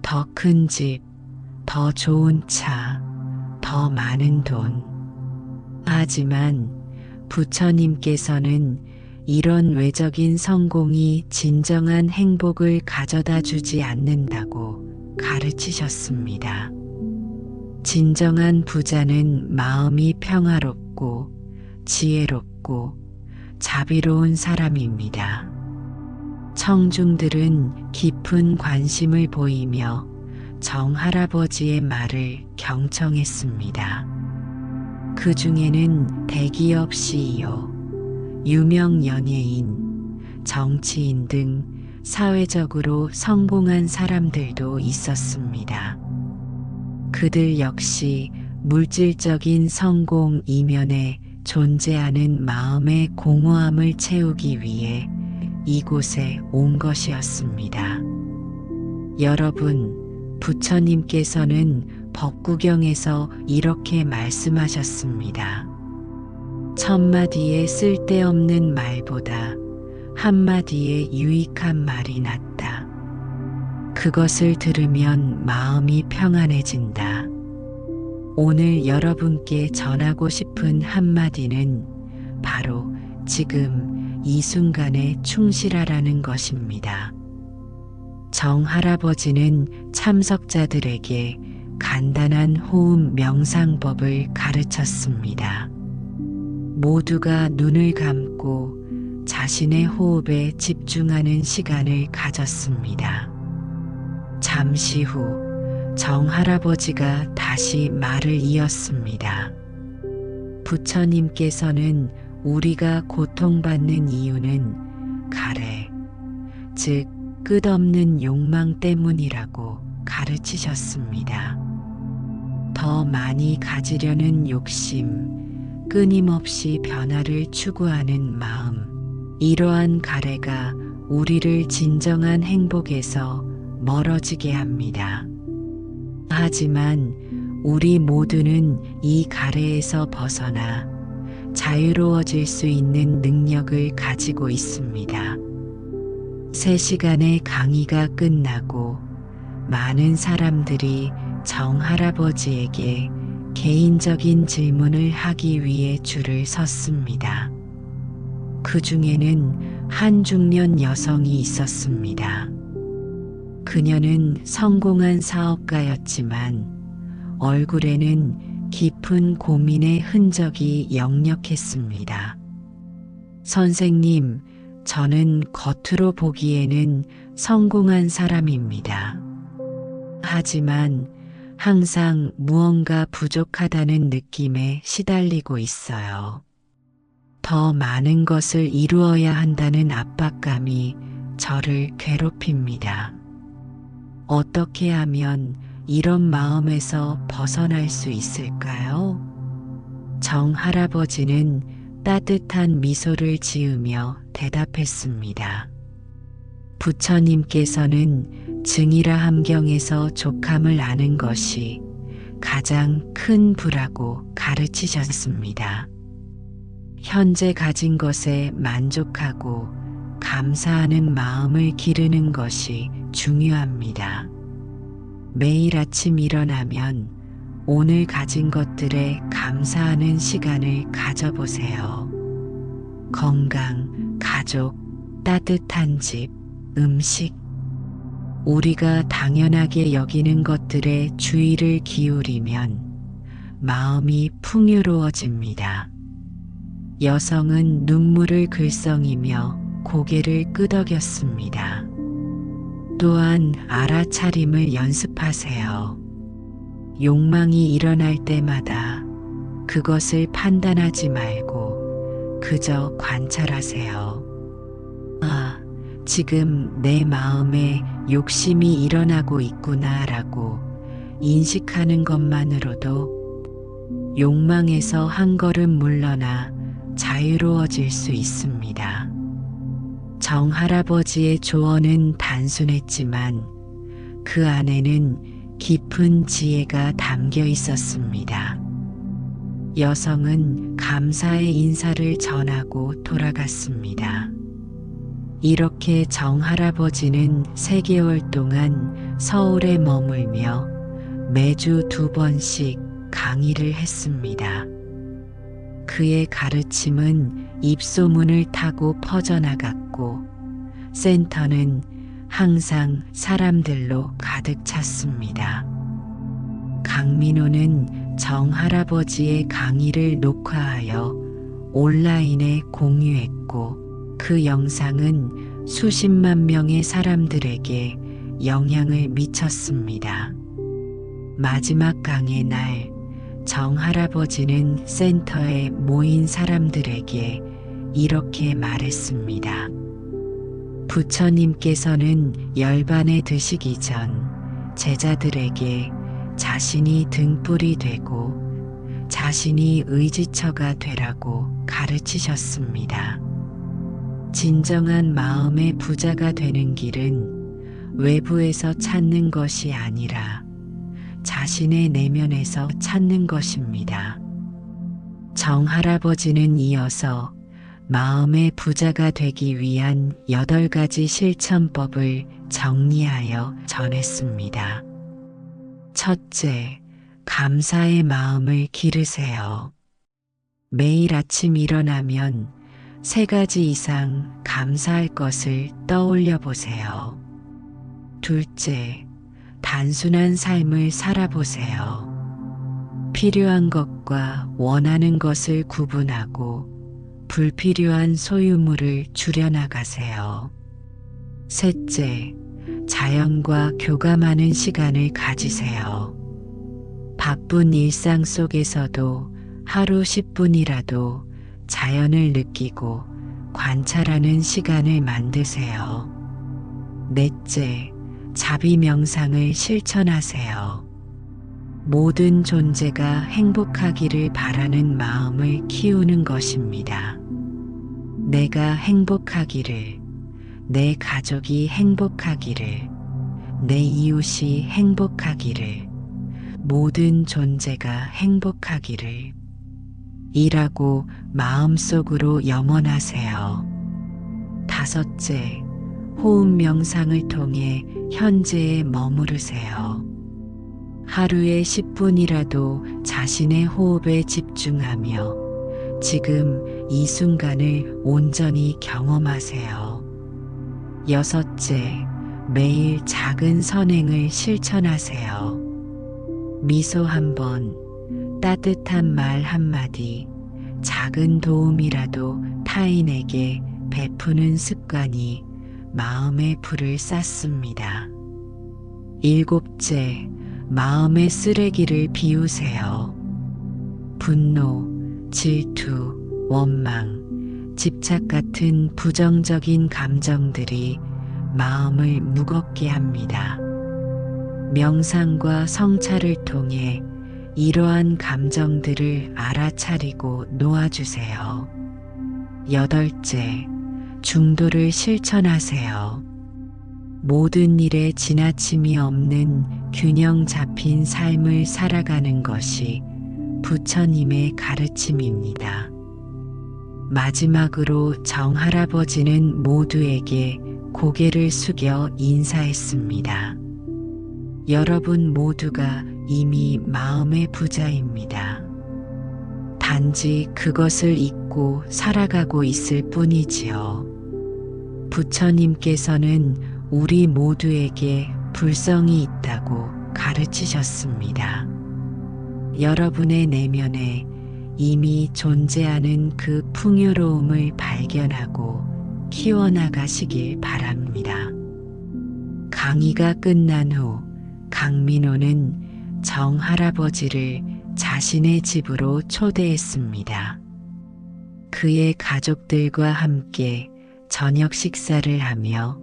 더 큰 집, 더 좋은 차, 더 많은 돈. 하지만 부처님께서는 이런 외적인 성공이 진정한 행복을 가져다 주지 않는다고 가르치셨습니다. 진정한 부자는 마음이 평화롭고 지혜롭고 자비로운 사람입니다. 청중들은 깊은 관심을 보이며 정 할아버지의 말을 경청했습니다. 그 중에는 대기업 CEO, 유명 연예인, 정치인 등 사회적으로 성공한 사람들도 있었습니다. 그들 역시 물질적인 성공 이면에 존재하는 마음의 공허함을 채우기 위해 이곳에 온 것이었습니다. 여러분, 부처님께서는 법구경에서 이렇게 말씀하셨습니다. 천마디의 쓸데없는 말보다 한마디의 유익한 말이 낫다. 그것을 들으면 마음이 평안해진다. 오늘 여러분께 전하고 싶은 한마디는 바로 지금 이 순간에 충실하라는 것입니다. 정 할아버지는 참석자들에게 간단한 호흡 명상법을 가르쳤습니다. 모두가 눈을 감고 자신의 호흡에 집중하는 시간을 가졌습니다. 잠시 후 정 할아버지가 다시 말을 이었습니다. 부처님께서는 우리가 고통받는 이유는 가래, 즉 끝없는 욕망 때문이라고 가르치셨습니다. 더 많이 가지려는 욕심, 끊임없이 변화를 추구하는 마음, 이러한 가래가 우리를 진정한 행복에서 멀어지게 합니다. 하지만 우리 모두는 이 가래에서 벗어나 자유로워질 수 있는 능력을 가지고 있습니다. 3시간의 강의가 끝나고 많은 사람들이 정 할아버지에게 개인적인 질문을 하기 위해 줄을 섰습니다. 그 중에는 한 중년 여성이 있었습니다. 그녀는 성공한 사업가였지만 얼굴에는 깊은 고민의 흔적이 역력했습니다. 선생님, 저는 겉으로 보기에는 성공한 사람입니다. 하지만 항상 무언가 부족하다는 느낌에 시달리고 있어요. 더 많은 것을 이루어야 한다는 압박감이 저를 괴롭힙니다. 어떻게 하면 이런 마음에서 벗어날 수 있을까요? 정 할아버지는 따뜻한 미소를 지으며 대답했습니다. 부처님께서는 증이라 함경에서 족함을 아는 것이 가장 큰 부라고 가르치셨습니다. 현재 가진 것에 만족하고 감사하는 마음을 기르는 것이 중요합니다. 매일 아침 일어나면 오늘 가진 것들에 감사하는 시간을 가져보세요. 건강, 가족, 따뜻한 집, 음식. 우리가 당연하게 여기는 것들에 주의를 기울이면 마음이 풍요로워집니다. 여성은 눈물을 글썽이며 고개를 끄덕였습니다. 또한 알아차림을 연습하세요. 욕망이 일어날 때마다 그것을 판단하지 말고 그저 관찰하세요. 아, 지금 내 마음에 욕심이 일어나고 있구나라고 인식하는 것만으로도 욕망에서 한 걸음 물러나 자유로워질 수 있습니다. 정 할아버지의 조언은 단순했지만 그 안에는 깊은 지혜가 담겨 있었습니다. 여성은 감사의 인사를 전하고 돌아갔습니다. 이렇게 정 할아버지는 3개월 동안 서울에 머물며 매주 2번씩 강의를 했습니다. 그의 가르침은 입소문을 타고 퍼져나갔고 센터는 항상 사람들로 가득 찼습니다. 강민호는 정 할아버지의 강의를 녹화하여 온라인에 공유했고 그 영상은 수십만 명의 사람들에게 영향을 미쳤습니다. 마지막 강의 날 정 할아버지는 센터에 모인 사람들에게 이렇게 말했습니다. 부처님께서는 열반에 드시기 전 제자들에게 자신이 등불이 되고 자신이 의지처가 되라고 가르치셨습니다. 진정한 마음의 부자가 되는 길은 외부에서 찾는 것이 아니라 자신의 내면에서 찾는 것입니다. 정 할아버지는 이어서 마음의 부자가 되기 위한 8가지 실천법을 정리하여 전했습니다. 첫째, 감사의 마음을 기르세요. 매일 아침 일어나면 3가지 이상 감사할 것을 떠올려 보세요. 둘째, 단순한 삶을 살아보세요. 필요한 것과 원하는 것을 구분하고 불필요한 소유물을 줄여나가세요. 셋째, 자연과 교감하는 시간을 가지세요. 바쁜 일상 속에서도 하루 10분이라도 자연을 느끼고 관찰하는 시간을 만드세요. 넷째, 자비 명상을 실천하세요. 모든 존재가 행복하기를 바라는 마음을 키우는 것입니다. 내가 행복하기를, 내 가족이 행복하기를, 내 이웃이 행복하기를, 모든 존재가 행복하기를 이라고 마음속으로 염원하세요. 다섯째, 호흡 명상을 통해 현재에 머무르세요. 하루에 10분이라도 자신의 호흡에 집중하며 지금 이 순간을 온전히 경험하세요. 여섯째, 매일 작은 선행을 실천하세요. 미소 한 번, 따뜻한 말 한마디, 작은 도움이라도 타인에게 베푸는 습관이 마음의 불을 쌌습니다. 일곱째, 마음의 쓰레기를 비우세요. 분노, 질투, 원망, 집착 같은 부정적인 감정들이 마음을 무겁게 합니다. 명상과 성찰을 통해 이러한 감정들을 알아차리고 놓아주세요. 여덟째, 중도를 실천하세요. 모든 일에 지나침이 없는 균형 잡힌 삶을 살아가는 것이 부처님의 가르침입니다. 마지막으로 정할아버지는 모두에게 고개를 숙여 인사했습니다. 여러분 모두가 이미 마음의 부자입니다. 단지 그것을 잊고 살아가고 있을 뿐이지요. 부처님께서는 우리 모두에게 불성이 있다고 가르치셨습니다. 여러분의 내면에 이미 존재하는 그 풍요로움을 발견하고 키워나가시길 바랍니다. 강의가 끝난 후 강민호는 정할아버지를 자신의 집으로 초대했습니다. 그의 가족들과 함께 저녁 식사를 하며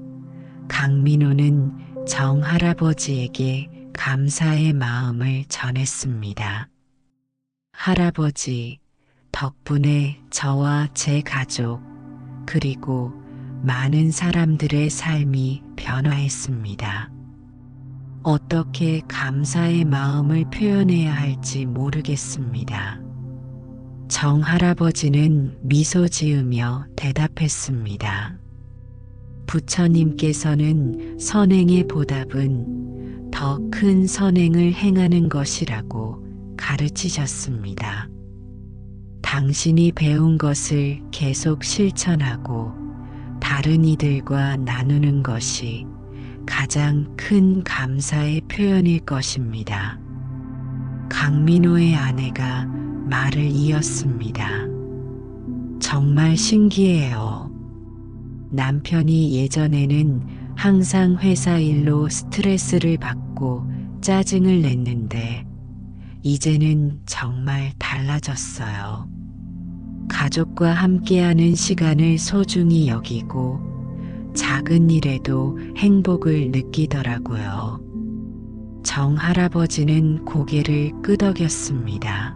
강민호는 정할아버지에게 감사의 마음을 전했습니다. 할아버지, 덕분에 저와 제 가족, 그리고 많은 사람들의 삶이 변화했습니다. 어떻게 감사의 마음을 표현해야 할지 모르겠습니다. 정할아버지는 미소 지으며 대답했습니다. 부처님께서는 선행의 보답은 더 큰 선행을 행하는 것이라고 가르치셨습니다. 당신이 배운 것을 계속 실천하고 다른 이들과 나누는 것이 가장 큰 감사의 표현일 것입니다. 강민호의 아내가 말을 이었습니다. 정말 신기해요. 남편이 예전에는 항상 회사 일로 스트레스를 받고 짜증을 냈는데 이제는 정말 달라졌어요. 가족과 함께하는 시간을 소중히 여기고 작은 일에도 행복을 느끼더라고요. 정할아버지는 고개를 끄덕였습니다.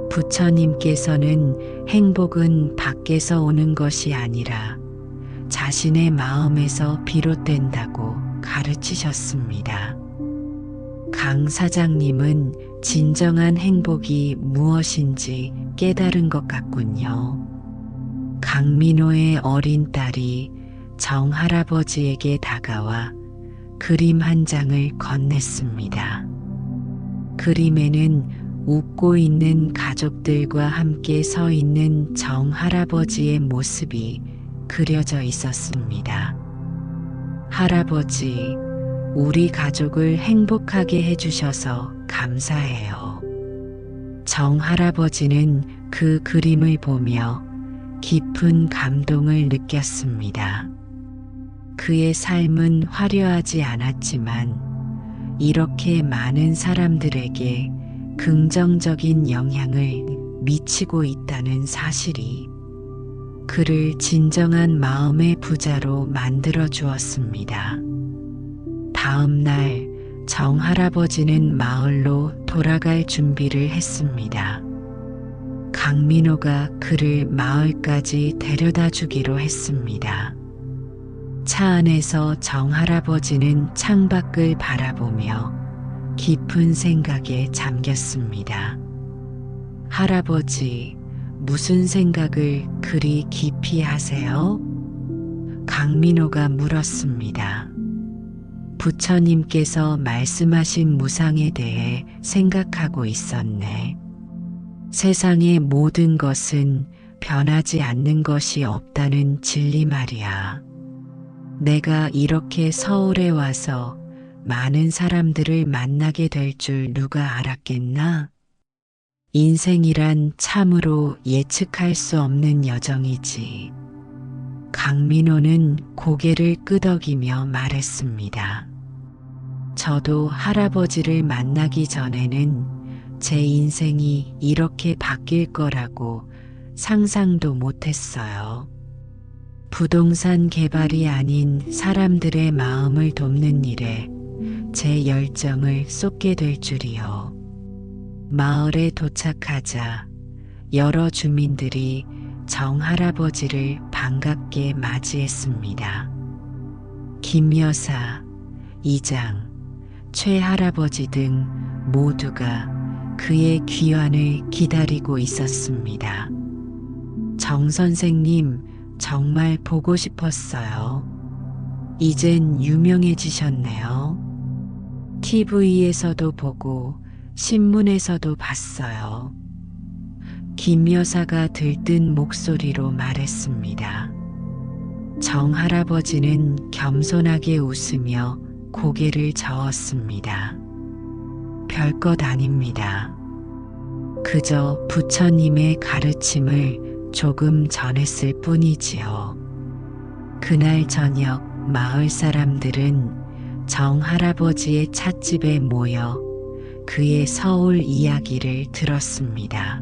부처님께서는 행복은 밖에서 오는 것이 아니라 자신의 마음에서 비롯된다고 가르치셨습니다. 강 사장님은 진정한 행복이 무엇인지 깨달은 것 같군요. 강민호의 어린 딸이 정할아버지에게 다가와 그림 한 장을 건넸습니다. 그림에는 웃고 있는 가족들과 함께 서 있는 정할아버지의 모습이 그려져 있었습니다. 할아버지, 우리 가족을 행복하게 해주셔서 감사해요. 정할아버지는 그 그림을 보며 깊은 감동을 느꼈습니다. 그의 삶은 화려하지 않았지만 이렇게 많은 사람들에게 긍정적인 영향을 미치고 있다는 사실이 그를 진정한 마음의 부자로 만들어 주었습니다. 다음 날 정할아버지는 마을로 돌아갈 준비를 했습니다. 강민호가 그를 마을까지 데려다 주기로 했습니다. 차 안에서 정할아버지는 창밖을 바라보며 깊은 생각에 잠겼습니다. 할아버지, 무슨 생각을 그리 깊이 하세요? 강민호가 물었습니다. 부처님께서 말씀하신 무상에 대해 생각하고 있었네. 세상의 모든 것은 변하지 않는 것이 없다는 진리 말이야. 내가 이렇게 서울에 와서 많은 사람들을 만나게 될 줄 누가 알았겠나? 인생이란 참으로 예측할 수 없는 여정이지. 강민호는 고개를 끄덕이며 말했습니다. 저도 할아버지를 만나기 전에는 제 인생이 이렇게 바뀔 거라고 상상도 못했어요. 부동산 개발이 아닌 사람들의 마음을 돕는 일에 제 열정을 쏟게 될 줄이요. 마을에 도착하자 여러 주민들이 정할아버지를 반갑게 맞이했습니다. 김 여사, 이장, 최할아버지 등 모두가 그의 귀환을 기다리고 있었습니다. 정 선생님, 정말 보고 싶었어요. 이젠 유명해지셨네요. TV에서도 보고 신문에서도 봤어요. 김 여사가 들뜬 목소리로 말했습니다. 정 할아버지는 겸손하게 웃으며 고개를 저었습니다. 별것 아닙니다. 그저 부처님의 가르침을 조금 전했을 뿐이지요. 그날 저녁 마을 사람들은 정 할아버지의 찻집에 모여 그의 서울 이야기를 들었습니다.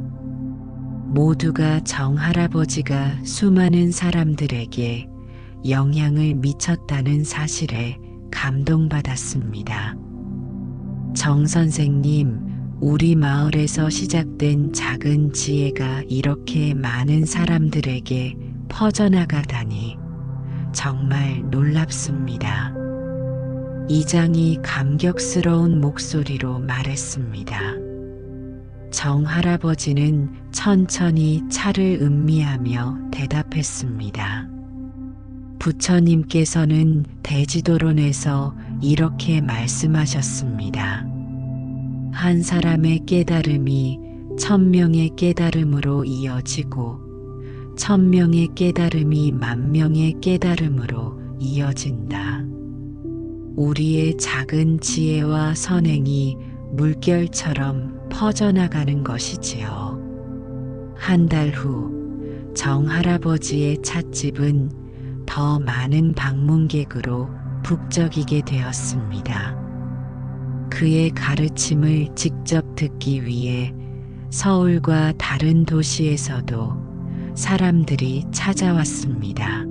모두가 정 할아버지가 수많은 사람들에게 영향을 미쳤다는 사실에 감동받았습니다. 정 선생님, 우리 마을에서 시작된 작은 지혜가 이렇게 많은 사람들에게 퍼져나가다니 정말 놀랍습니다. 이장이 감격스러운 목소리로 말했습니다. 정 할아버지는 천천히 차를 음미하며 대답했습니다. 부처님께서는 대지도론에서 이렇게 말씀하셨습니다. 한 사람의 깨달음이 1000명의 깨달음으로 이어지고 1000명의 깨달음이 10,000명의 깨달음으로 이어진다. 우리의 작은 지혜와 선행이 물결처럼 퍼져나가는 것이지요. 한 달 후 정 할아버지의 찻집은 더 많은 방문객으로 북적이게 되었습니다. 그의 가르침을 직접 듣기 위해 서울과 다른 도시에서도 사람들이 찾아왔습니다.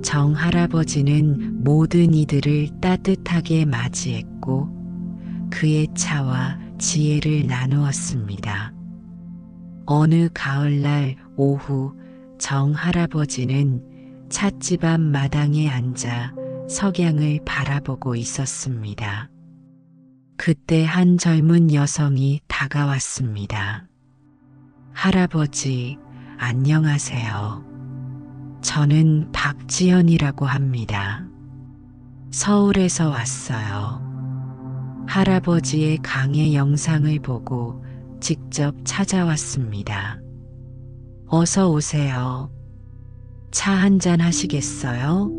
정 할아버지는 모든 이들을 따뜻하게 맞이했고 그의 차와 지혜를 나누었습니다. 어느 가을날 오후 정 할아버지는 찻집 앞 마당에 앉아 석양을 바라보고 있었습니다. 그때 한 젊은 여성이 다가왔습니다. 할아버지, 안녕하세요. 저는 박지연이라고 합니다. 서울에서 왔어요. 할아버지의 강의 영상을 보고 직접 찾아왔습니다. 어서 오세요. 차 한잔 하시겠어요?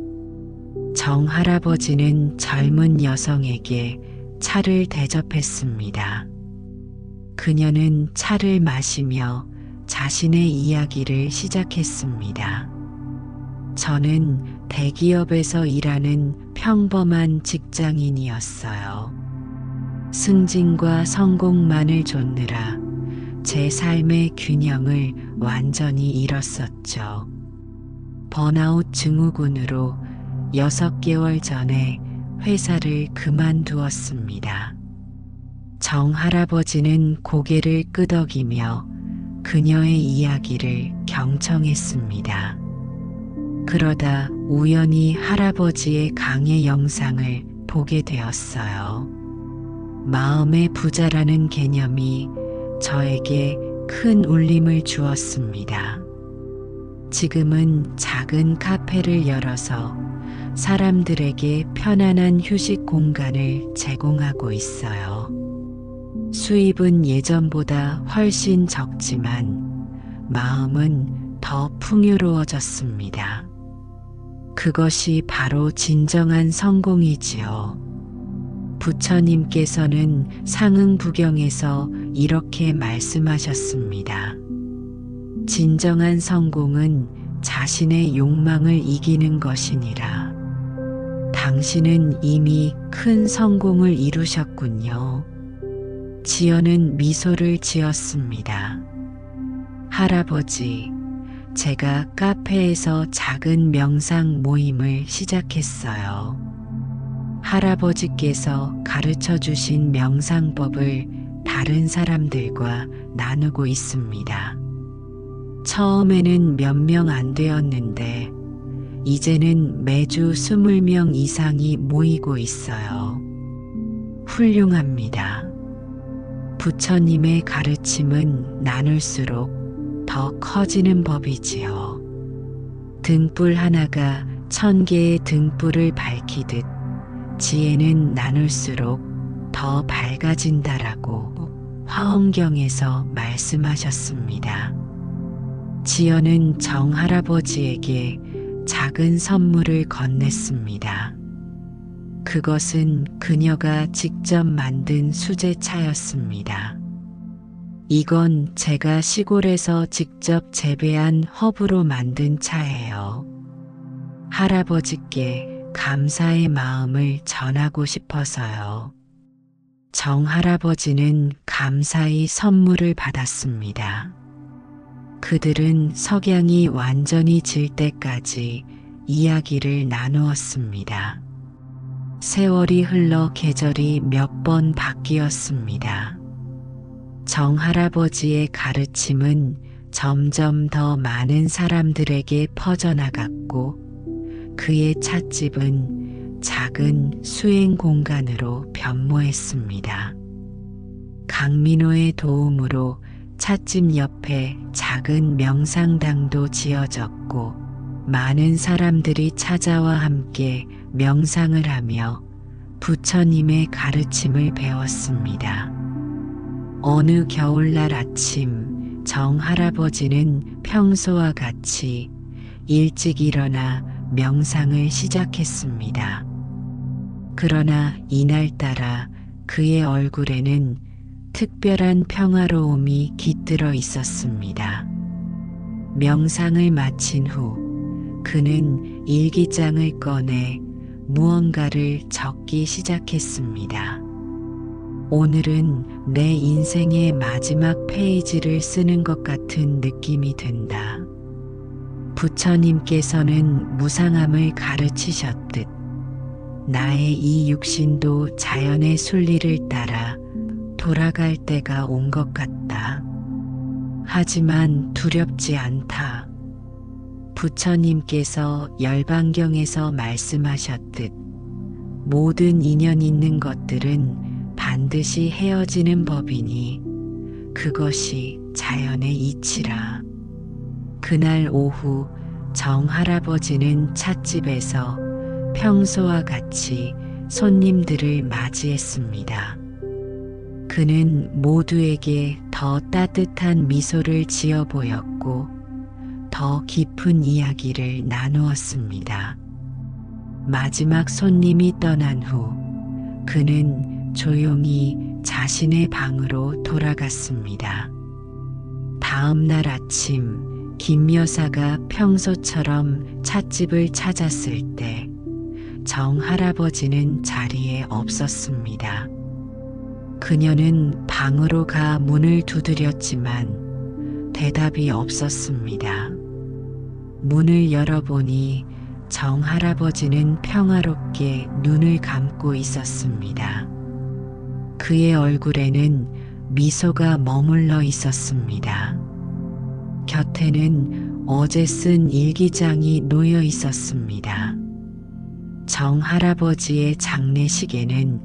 정 할아버지는 젊은 여성에게 차를 대접했습니다. 그녀는 차를 마시며 자신의 이야기를 시작했습니다. 저는 대기업에서 일하는 평범한 직장인이었어요. 승진과 성공만을 좇느라 제 삶의 균형을 완전히 잃었었죠. 번아웃 증후군으로 6개월 전에 회사를 그만두었습니다. 정 할아버지는 고개를 끄덕이며 그녀의 이야기를 경청했습니다. 그러다 우연히 할아버지의 강의 영상을 보게 되었어요. 마음의 부자라는 개념이 저에게 큰 울림을 주었습니다. 지금은 작은 카페를 열어서 사람들에게 편안한 휴식 공간을 제공하고 있어요. 수입은 예전보다 훨씬 적지만 마음은 더 풍요로워졌습니다. 그것이 바로 진정한 성공이지요. 부처님께서는 상응부경에서 이렇게 말씀하셨습니다. 진정한 성공은 자신의 욕망을 이기는 것이니라. 당신은 이미 큰 성공을 이루셨군요. 지연은 미소를 지었습니다. 할아버지, 제가 카페에서 작은 명상 모임을 시작했어요. 할아버지께서 가르쳐 주신 명상법을 다른 사람들과 나누고 있습니다. 처음에는 몇 명 안 되었는데 이제는 매주 20명 이상이 모이고 있어요. 훌륭합니다. 부처님의 가르침은 나눌수록 더 커지는 법이지요. 등불 하나가 1000개의 등불을 밝히듯 지혜는 나눌수록 더 밝아진다라고 화엄경에서 말씀하셨습니다. 지연은 정할아버지에게 작은 선물을 건넸습니다. 그것은 그녀가 직접 만든 수제차였습니다. 이건 제가 시골에서 직접 재배한 허브로 만든 차예요. 할아버지께 감사의 마음을 전하고 싶어서요. 정할아버지는 감사히 선물을 받았습니다. 그들은 석양이 완전히 질 때까지 이야기를 나누었습니다. 세월이 흘러 계절이 몇 번 바뀌었습니다. 정할아버지의 가르침은 점점 더 많은 사람들에게 퍼져나갔고 그의 찻집은 작은 수행 공간으로 변모했습니다. 강민호의 도움으로 찻집 옆에 작은 명상당도 지어졌고 많은 사람들이 찾아와 함께 명상을 하며 부처님의 가르침을 배웠습니다. 어느 겨울날 아침 정할아버지는 평소와 같이 일찍 일어나 명상을 시작했습니다. 그러나 이날따라 그의 얼굴에는 특별한 평화로움이 깃들어 있었습니다. 명상을 마친 후 그는 일기장을 꺼내 무언가를 적기 시작했습니다. 오늘은 내 인생의 마지막 페이지를 쓰는 것 같은 느낌이 든다. 부처님께서는 무상함을 가르치셨듯 나의 이 육신도 자연의 순리를 따라 돌아갈 때가 온 것 같다. 하지만 두렵지 않다. 부처님께서 열반경에서 말씀하셨듯 모든 인연 있는 것들은 반드시 헤어지는 법이니 그것이 자연의 이치라. 그날 오후 정할아버지는 찻집에서 평소와 같이 손님들을 맞이했습니다. 그는 모두에게 더 따뜻한 미소를 지어 보였고 더 깊은 이야기를 나누었습니다. 마지막 손님이 떠난 후 그는 조용히 자신의 방으로 돌아갔습니다. 다음 날 아침 김 여사가 평소처럼 찻집을 찾았을 때 정할아버지는 자리에 없었습니다. 그녀는 방으로 가 문을 두드렸지만 대답이 없었습니다. 문을 열어보니 정할아버지는 평화롭게 눈을 감고 있었습니다. 그의 얼굴에는 미소가 머물러 있었습니다. 곁에는 어제 쓴 일기장이 놓여 있었습니다. 정할아버지의 장례식에는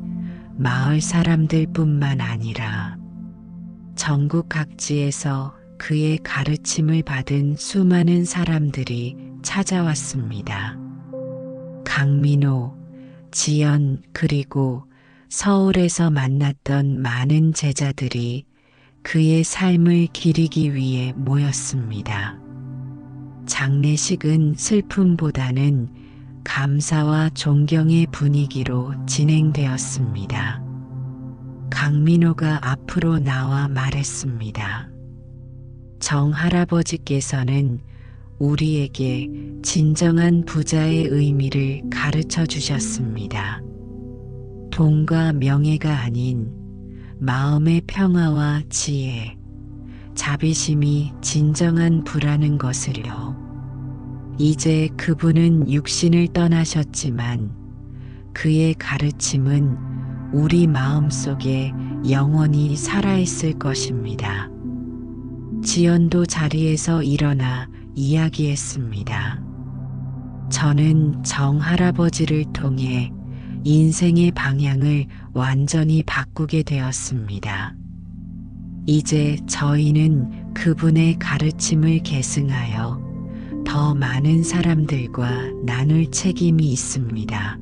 마을 사람들뿐만 아니라 전국 각지에서 그의 가르침을 받은 수많은 사람들이 찾아왔습니다. 강민호, 지연 그리고 서울에서 만났던 많은 제자들이 그의 삶을 기리기 위해 모였습니다. 장례식은 슬픔보다는 감사와 존경의 분위기로 진행되었습니다. 강민호가 앞으로 나와 말했습니다. 정할아버지께서는 우리에게 진정한 부자의 의미를 가르쳐 주셨습니다. 돈과 명예가 아닌 마음의 평화와 지혜, 자비심이 진정한 부라는 것을요. 이제 그분은 육신을 떠나셨지만 그의 가르침은 우리 마음속에 영원히 살아있을 것입니다. 지연도 자리에서 일어나 이야기했습니다. 저는 정할아버지를 통해 인생의 방향을 완전히 바꾸게 되었습니다. 이제 저희는 그분의 가르침을 계승하여 더 많은 사람들과 나눌 책임이 있습니다.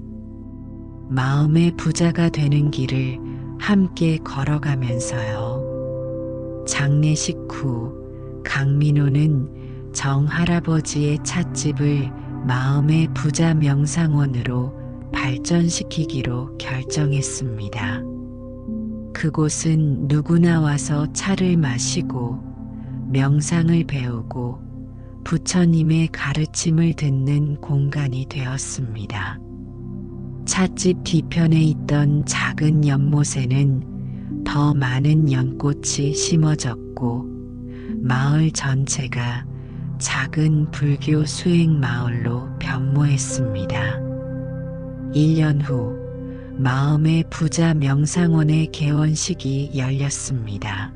마음의 부자가 되는 길을 함께 걸어가면서요. 장례식 후 강민호는 정할아버지의 찻집을 마음의 부자 명상원으로 발전시키기로 결정했습니다. 그곳은 누구나 와서 차를 마시고 명상을 배우고 부처님의 가르침을 듣는 공간이 되었습니다. 찻집 뒤편에 있던 작은 연못에는 더 많은 연꽃이 심어졌고 마을 전체가 작은 불교 수행 마을로 변모했습니다. 1년 후 마음의 부자 명상원의 개원식이 열렸습니다.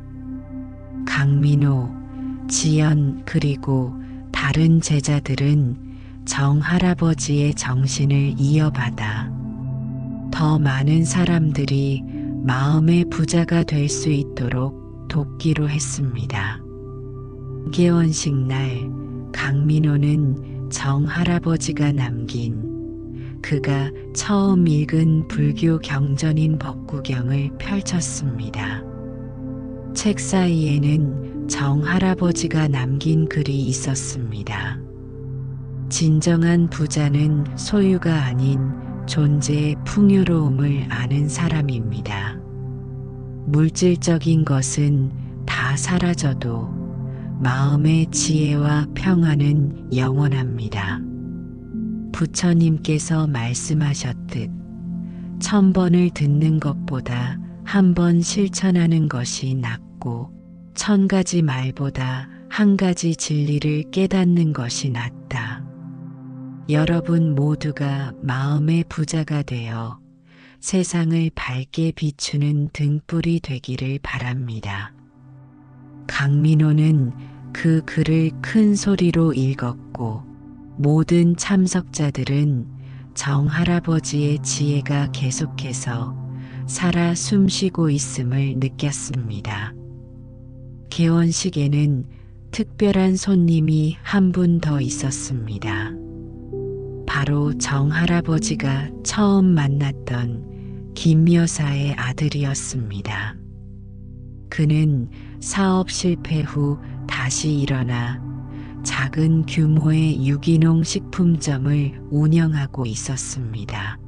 강민호, 지연 그리고 다른 제자들은 정할아버지의 정신을 이어받아 더 많은 사람들이 마음의 부자가 될 수 있도록 돕기로 했습니다. 개원식 날 강민호는 정할아버지가 남긴 그가 처음 읽은 불교 경전인 법구경을 펼쳤습니다. 책 사이에는 정할아버지가 남긴 글이 있었습니다. 진정한 부자는 소유가 아닌 존재의 풍요로움을 아는 사람입니다. 물질적인 것은 다 사라져도 마음의 지혜와 평안은 영원합니다. 부처님께서 말씀하셨듯 1000번을 듣는 것보다 한 번 실천하는 것이 낫고 1000가지 말보다 한 가지 진리를 깨닫는 것이 낫다. 여러분 모두가 마음의 부자가 되어 세상을 밝게 비추는 등불이 되기를 바랍니다. 강민호는 그 글을 큰 소리로 읽었고 모든 참석자들은 정할아버지의 지혜가 계속해서 살아 숨쉬고 있음을 느꼈습니다. 개원식에는 특별한 손님이 한 분 더 있었습니다. 바로 정할아버지가 처음 만났던 김 여사의 아들이었습니다. 그는 사업 실패 후 다시 일어나 작은 규모의 유기농 식품점을 운영하고 있었습니다.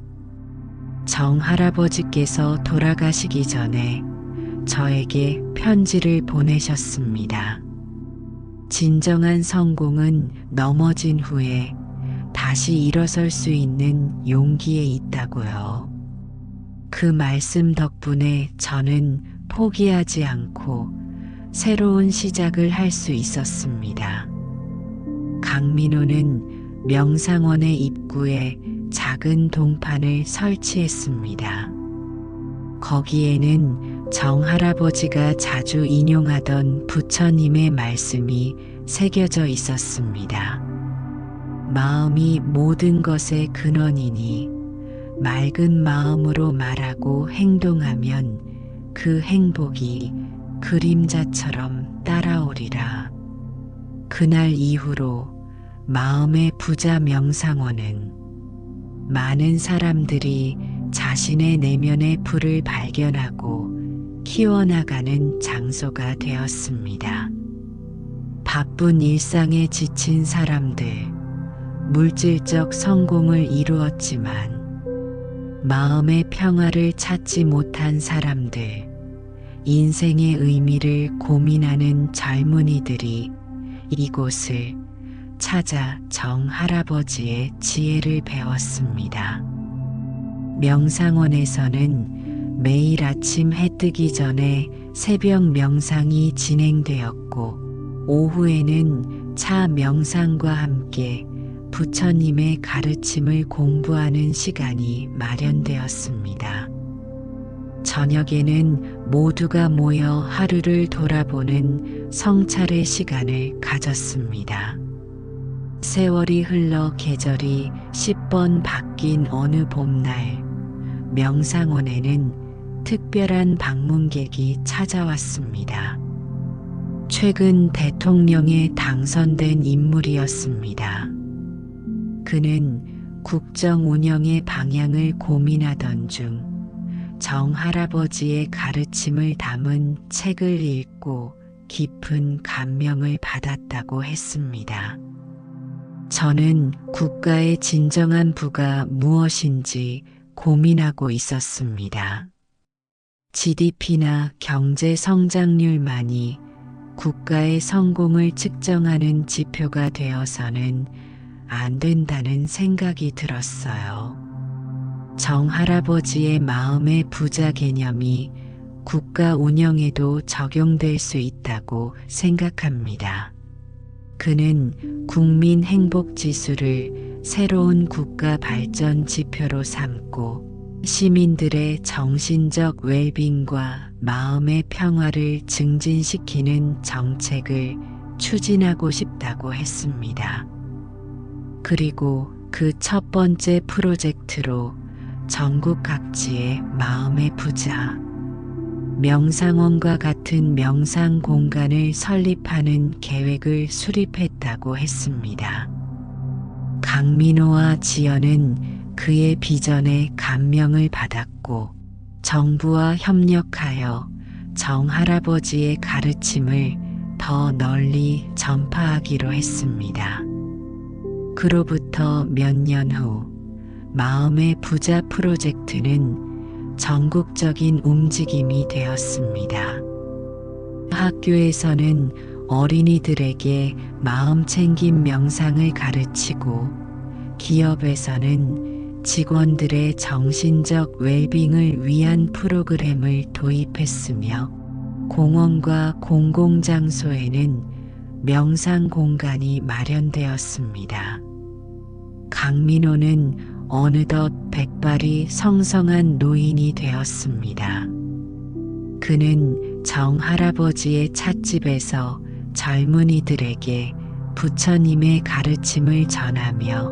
정할아버지께서 돌아가시기 전에 저에게 편지를 보내셨습니다. 진정한 성공은 넘어진 후에 다시 일어설 수 있는 용기에 있다고요. 그 말씀 덕분에 저는 포기하지 않고 새로운 시작을 할 수 있었습니다. 강민호는 명상원의 입구에 작은 동판을 설치했습니다. 거기에는 정할아버지가 자주 인용하던 부처님의 말씀이 새겨져 있었습니다. 마음이 모든 것의 근원이니 맑은 마음으로 말하고 행동하면 그 행복이 그림자처럼 따라오리라. 그날 이후로 마음의 부자 명상원은 많은 사람들이 자신의 내면의 불을 발견하고 키워나가는 장소가 되었습니다. 바쁜 일상에 지친 사람들, 물질적 성공을 이루었지만 마음의 평화를 찾지 못한 사람들, 인생의 의미를 고민하는 젊은이들이 이곳을 찾아 정할아버지의 지혜를 배웠습니다. 명상원에서는 매일 아침 해 뜨기 전에 새벽 명상이 진행되었고, 오후에는 차 명상과 함께 부처님의 가르침을 공부하는 시간이 마련되었습니다. 저녁에는 모두가 모여 하루를 돌아보는 성찰의 시간을 가졌습니다. 세월이 흘러 계절이 10번 바뀐 어느 봄날, 명상원에는 특별한 방문객이 찾아왔습니다. 최근 대통령에 당선된 인물이었습니다. 그는 국정 운영의 방향을 고민하던 중 정할아버지의 가르침을 담은 책을 읽고 깊은 감명을 받았다고 했습니다. 저는 국가의 진정한 부가 무엇인지 고민하고 있었습니다. GDP나 경제 성장률만이 국가의 성공을 측정하는 지표가 되어서는 안 된다는 생각이 들었어요. 정할아버지의 마음의 부자 개념이 국가 운영에도 적용될 수 있다고 생각합니다. 그는 국민 행복 지수를 새로운 국가 발전 지표로 삼고 시민들의 정신적 웰빙과 마음의 평화를 증진시키는 정책을 추진하고 싶다고 했습니다. 그리고 그 첫 번째 프로젝트로 전국 각지의 마음의 부자, 명상원과 같은 명상 공간을 설립하는 계획을 수립했다고 했습니다. 강민호와 지연은 그의 비전에 감명을 받았고 정부와 협력하여 정할아버지의 가르침을 더 널리 전파하기로 했습니다. 그로부터 몇 년 후 마음의 부자 프로젝트는 전국적인 움직임이 되었습니다. 학교에서는 어린이들에게 마음챙김 명상을 가르치고 기업에서는 직원들의 정신적 웰빙을 위한 프로그램을 도입했으며 공원과 공공장소에는 명상 공간이 마련되었습니다. 강민호는 어느덧 백발이 성성한 노인이 되었습니다. 그는 정할아버지의 찻집에서 젊은이들에게 부처님의 가르침을 전하며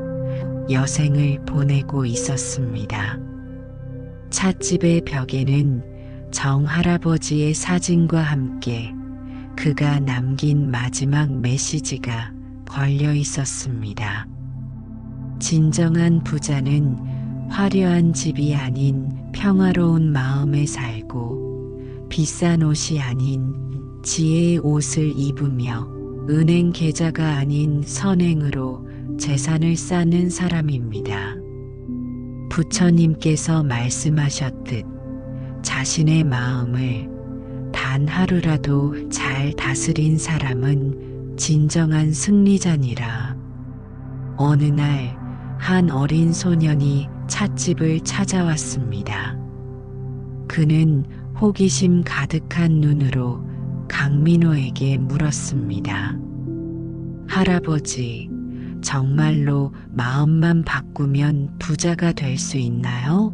여생을 보내고 있었습니다. 찻집의 벽에는 정할아버지의 사진과 함께 그가 남긴 마지막 메시지가 걸려 있었습니다. 진정한 부자는 화려한 집이 아닌 평화로운 마음에 살고 비싼 옷이 아닌 지혜의 옷을 입으며 은행 계좌가 아닌 선행으로 재산을 쌓는 사람입니다. 부처님께서 말씀하셨듯 자신의 마음을 단 하루라도 잘 다스린 사람은 진정한 승리자니라. 어느 날 한 어린 소년이 찻집을 찾아왔습니다. 그는 호기심 가득한 눈으로 강민호에게 물었습니다. 할아버지, 정말로 마음만 바꾸면 부자가 될 수 있나요?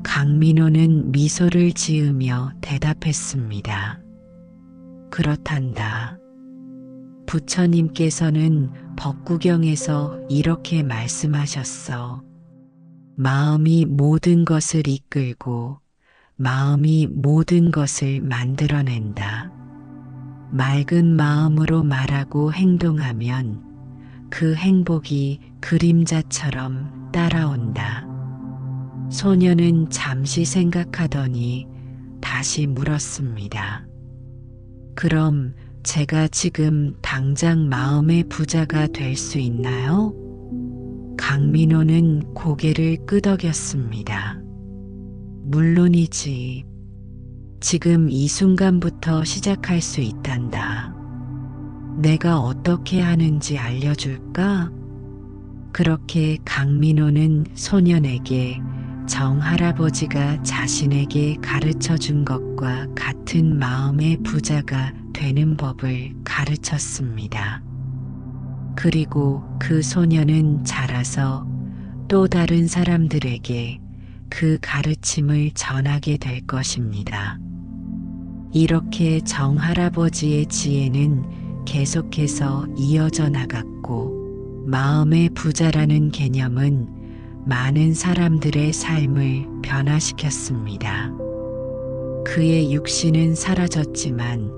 강민호는 미소를 지으며 대답했습니다. 그렇단다. 부처님께서는 법구경에서 이렇게 말씀하셨어. 마음이 모든 것을 이끌고 마음이 모든 것을 만들어낸다. 맑은 마음으로 말하고 행동하면 그 행복이 그림자처럼 따라온다. 소녀는 잠시 생각하더니 다시 물었습니다. 그럼 제가 지금 당장 마음의 부자가 될 수 있나요? 강민호는 고개를 끄덕였습니다. 물론이지. 지금 이 순간부터 시작할 수 있단다. 내가 어떻게 하는지 알려줄까? 그렇게 강민호는 소년에게 정할아버지가 자신에게 가르쳐 준 것과 같은 마음의 부자가 되는 법을 가르쳤습니다. 그리고 그 소년은 자라서 또 다른 사람들에게 그 가르침을 전하게 될 것입니다. 이렇게 정할아버지의 지혜는 계속해서 이어져 나갔고, 마음의 부자라는 개념은 많은 사람들의 삶을 변화시켰습니다. 그의 육신은 사라졌지만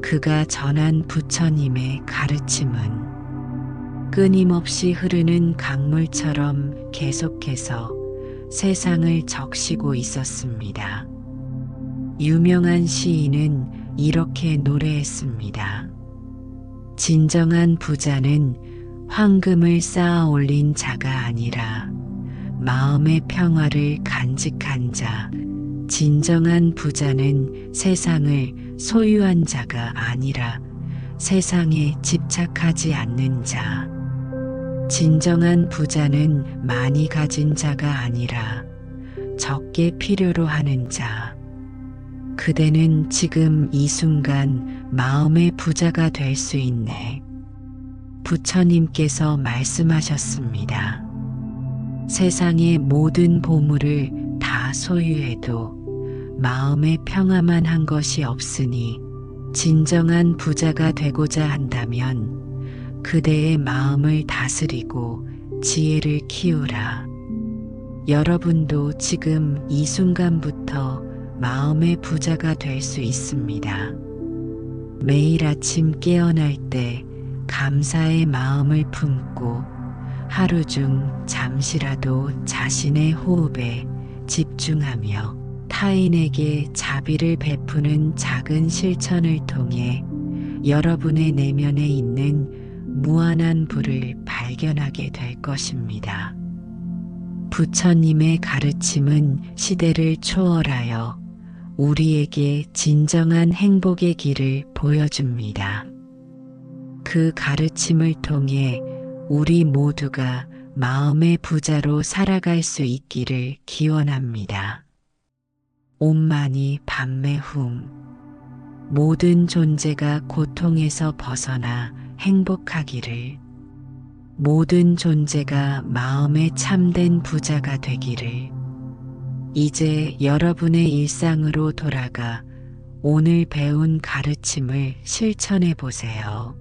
그가 전한 부처님의 가르침은 끊임없이 흐르는 강물처럼 계속해서 세상을 적시고 있었습니다. 유명한 시인은 이렇게 노래했습니다. 진정한 부자는 황금을 쌓아 올린 자가 아니라 마음의 평화를 간직한 자. 진정한 부자는 세상을 소유한 자가 아니라 세상에 집착하지 않는 자. 진정한 부자는 많이 가진 자가 아니라 적게 필요로 하는 자. 그대는 지금 이 순간 마음의 부자가 될 수 있네. 부처님께서 말씀하셨습니다. 세상의 모든 보물을 다 소유해도 마음의 평화만 한 것이 없으니 진정한 부자가 되고자 한다면 그대의 마음을 다스리고 지혜를 키우라. 여러분도 지금 이 순간부터 마음의 부자가 될 수 있습니다. 매일 아침 깨어날 때 감사의 마음을 품고 하루 중 잠시라도 자신의 호흡에 집중하며 타인에게 자비를 베푸는 작은 실천을 통해 여러분의 내면에 있는 무한한 불을 발견하게 될 것입니다. 부처님의 가르침은 시대를 초월하여 우리에게 진정한 행복의 길을 보여줍니다. 그 가르침을 통해 우리 모두가 마음의 부자로 살아갈 수 있기를 기원합니다. 옴마니 밤메 훔. 모든 존재가 고통에서 벗어나 행복하기를. 모든 존재가 마음의 참된 부자가 되기를. 이제 여러분의 일상으로 돌아가 오늘 배운 가르침을 실천해 보세요.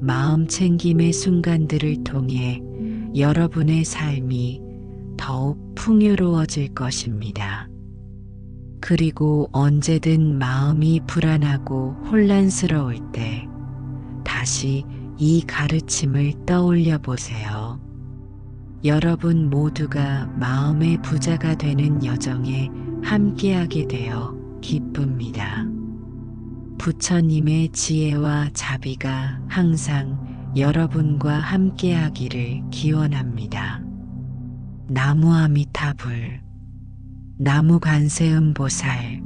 마음 챙김의 순간들을 통해 여러분의 삶이 더욱 풍요로워질 것입니다. 그리고 언제든 마음이 불안하고 혼란스러울 때 다시 이 가르침을 떠올려 보세요. 여러분 모두가 마음의 부자가 되는 여정에 함께하게 되어 기쁩니다. 부처님의 지혜와 자비가 항상 여러분과 함께하기를 기원합니다. 나무 아미타불. 나무 관세음보살.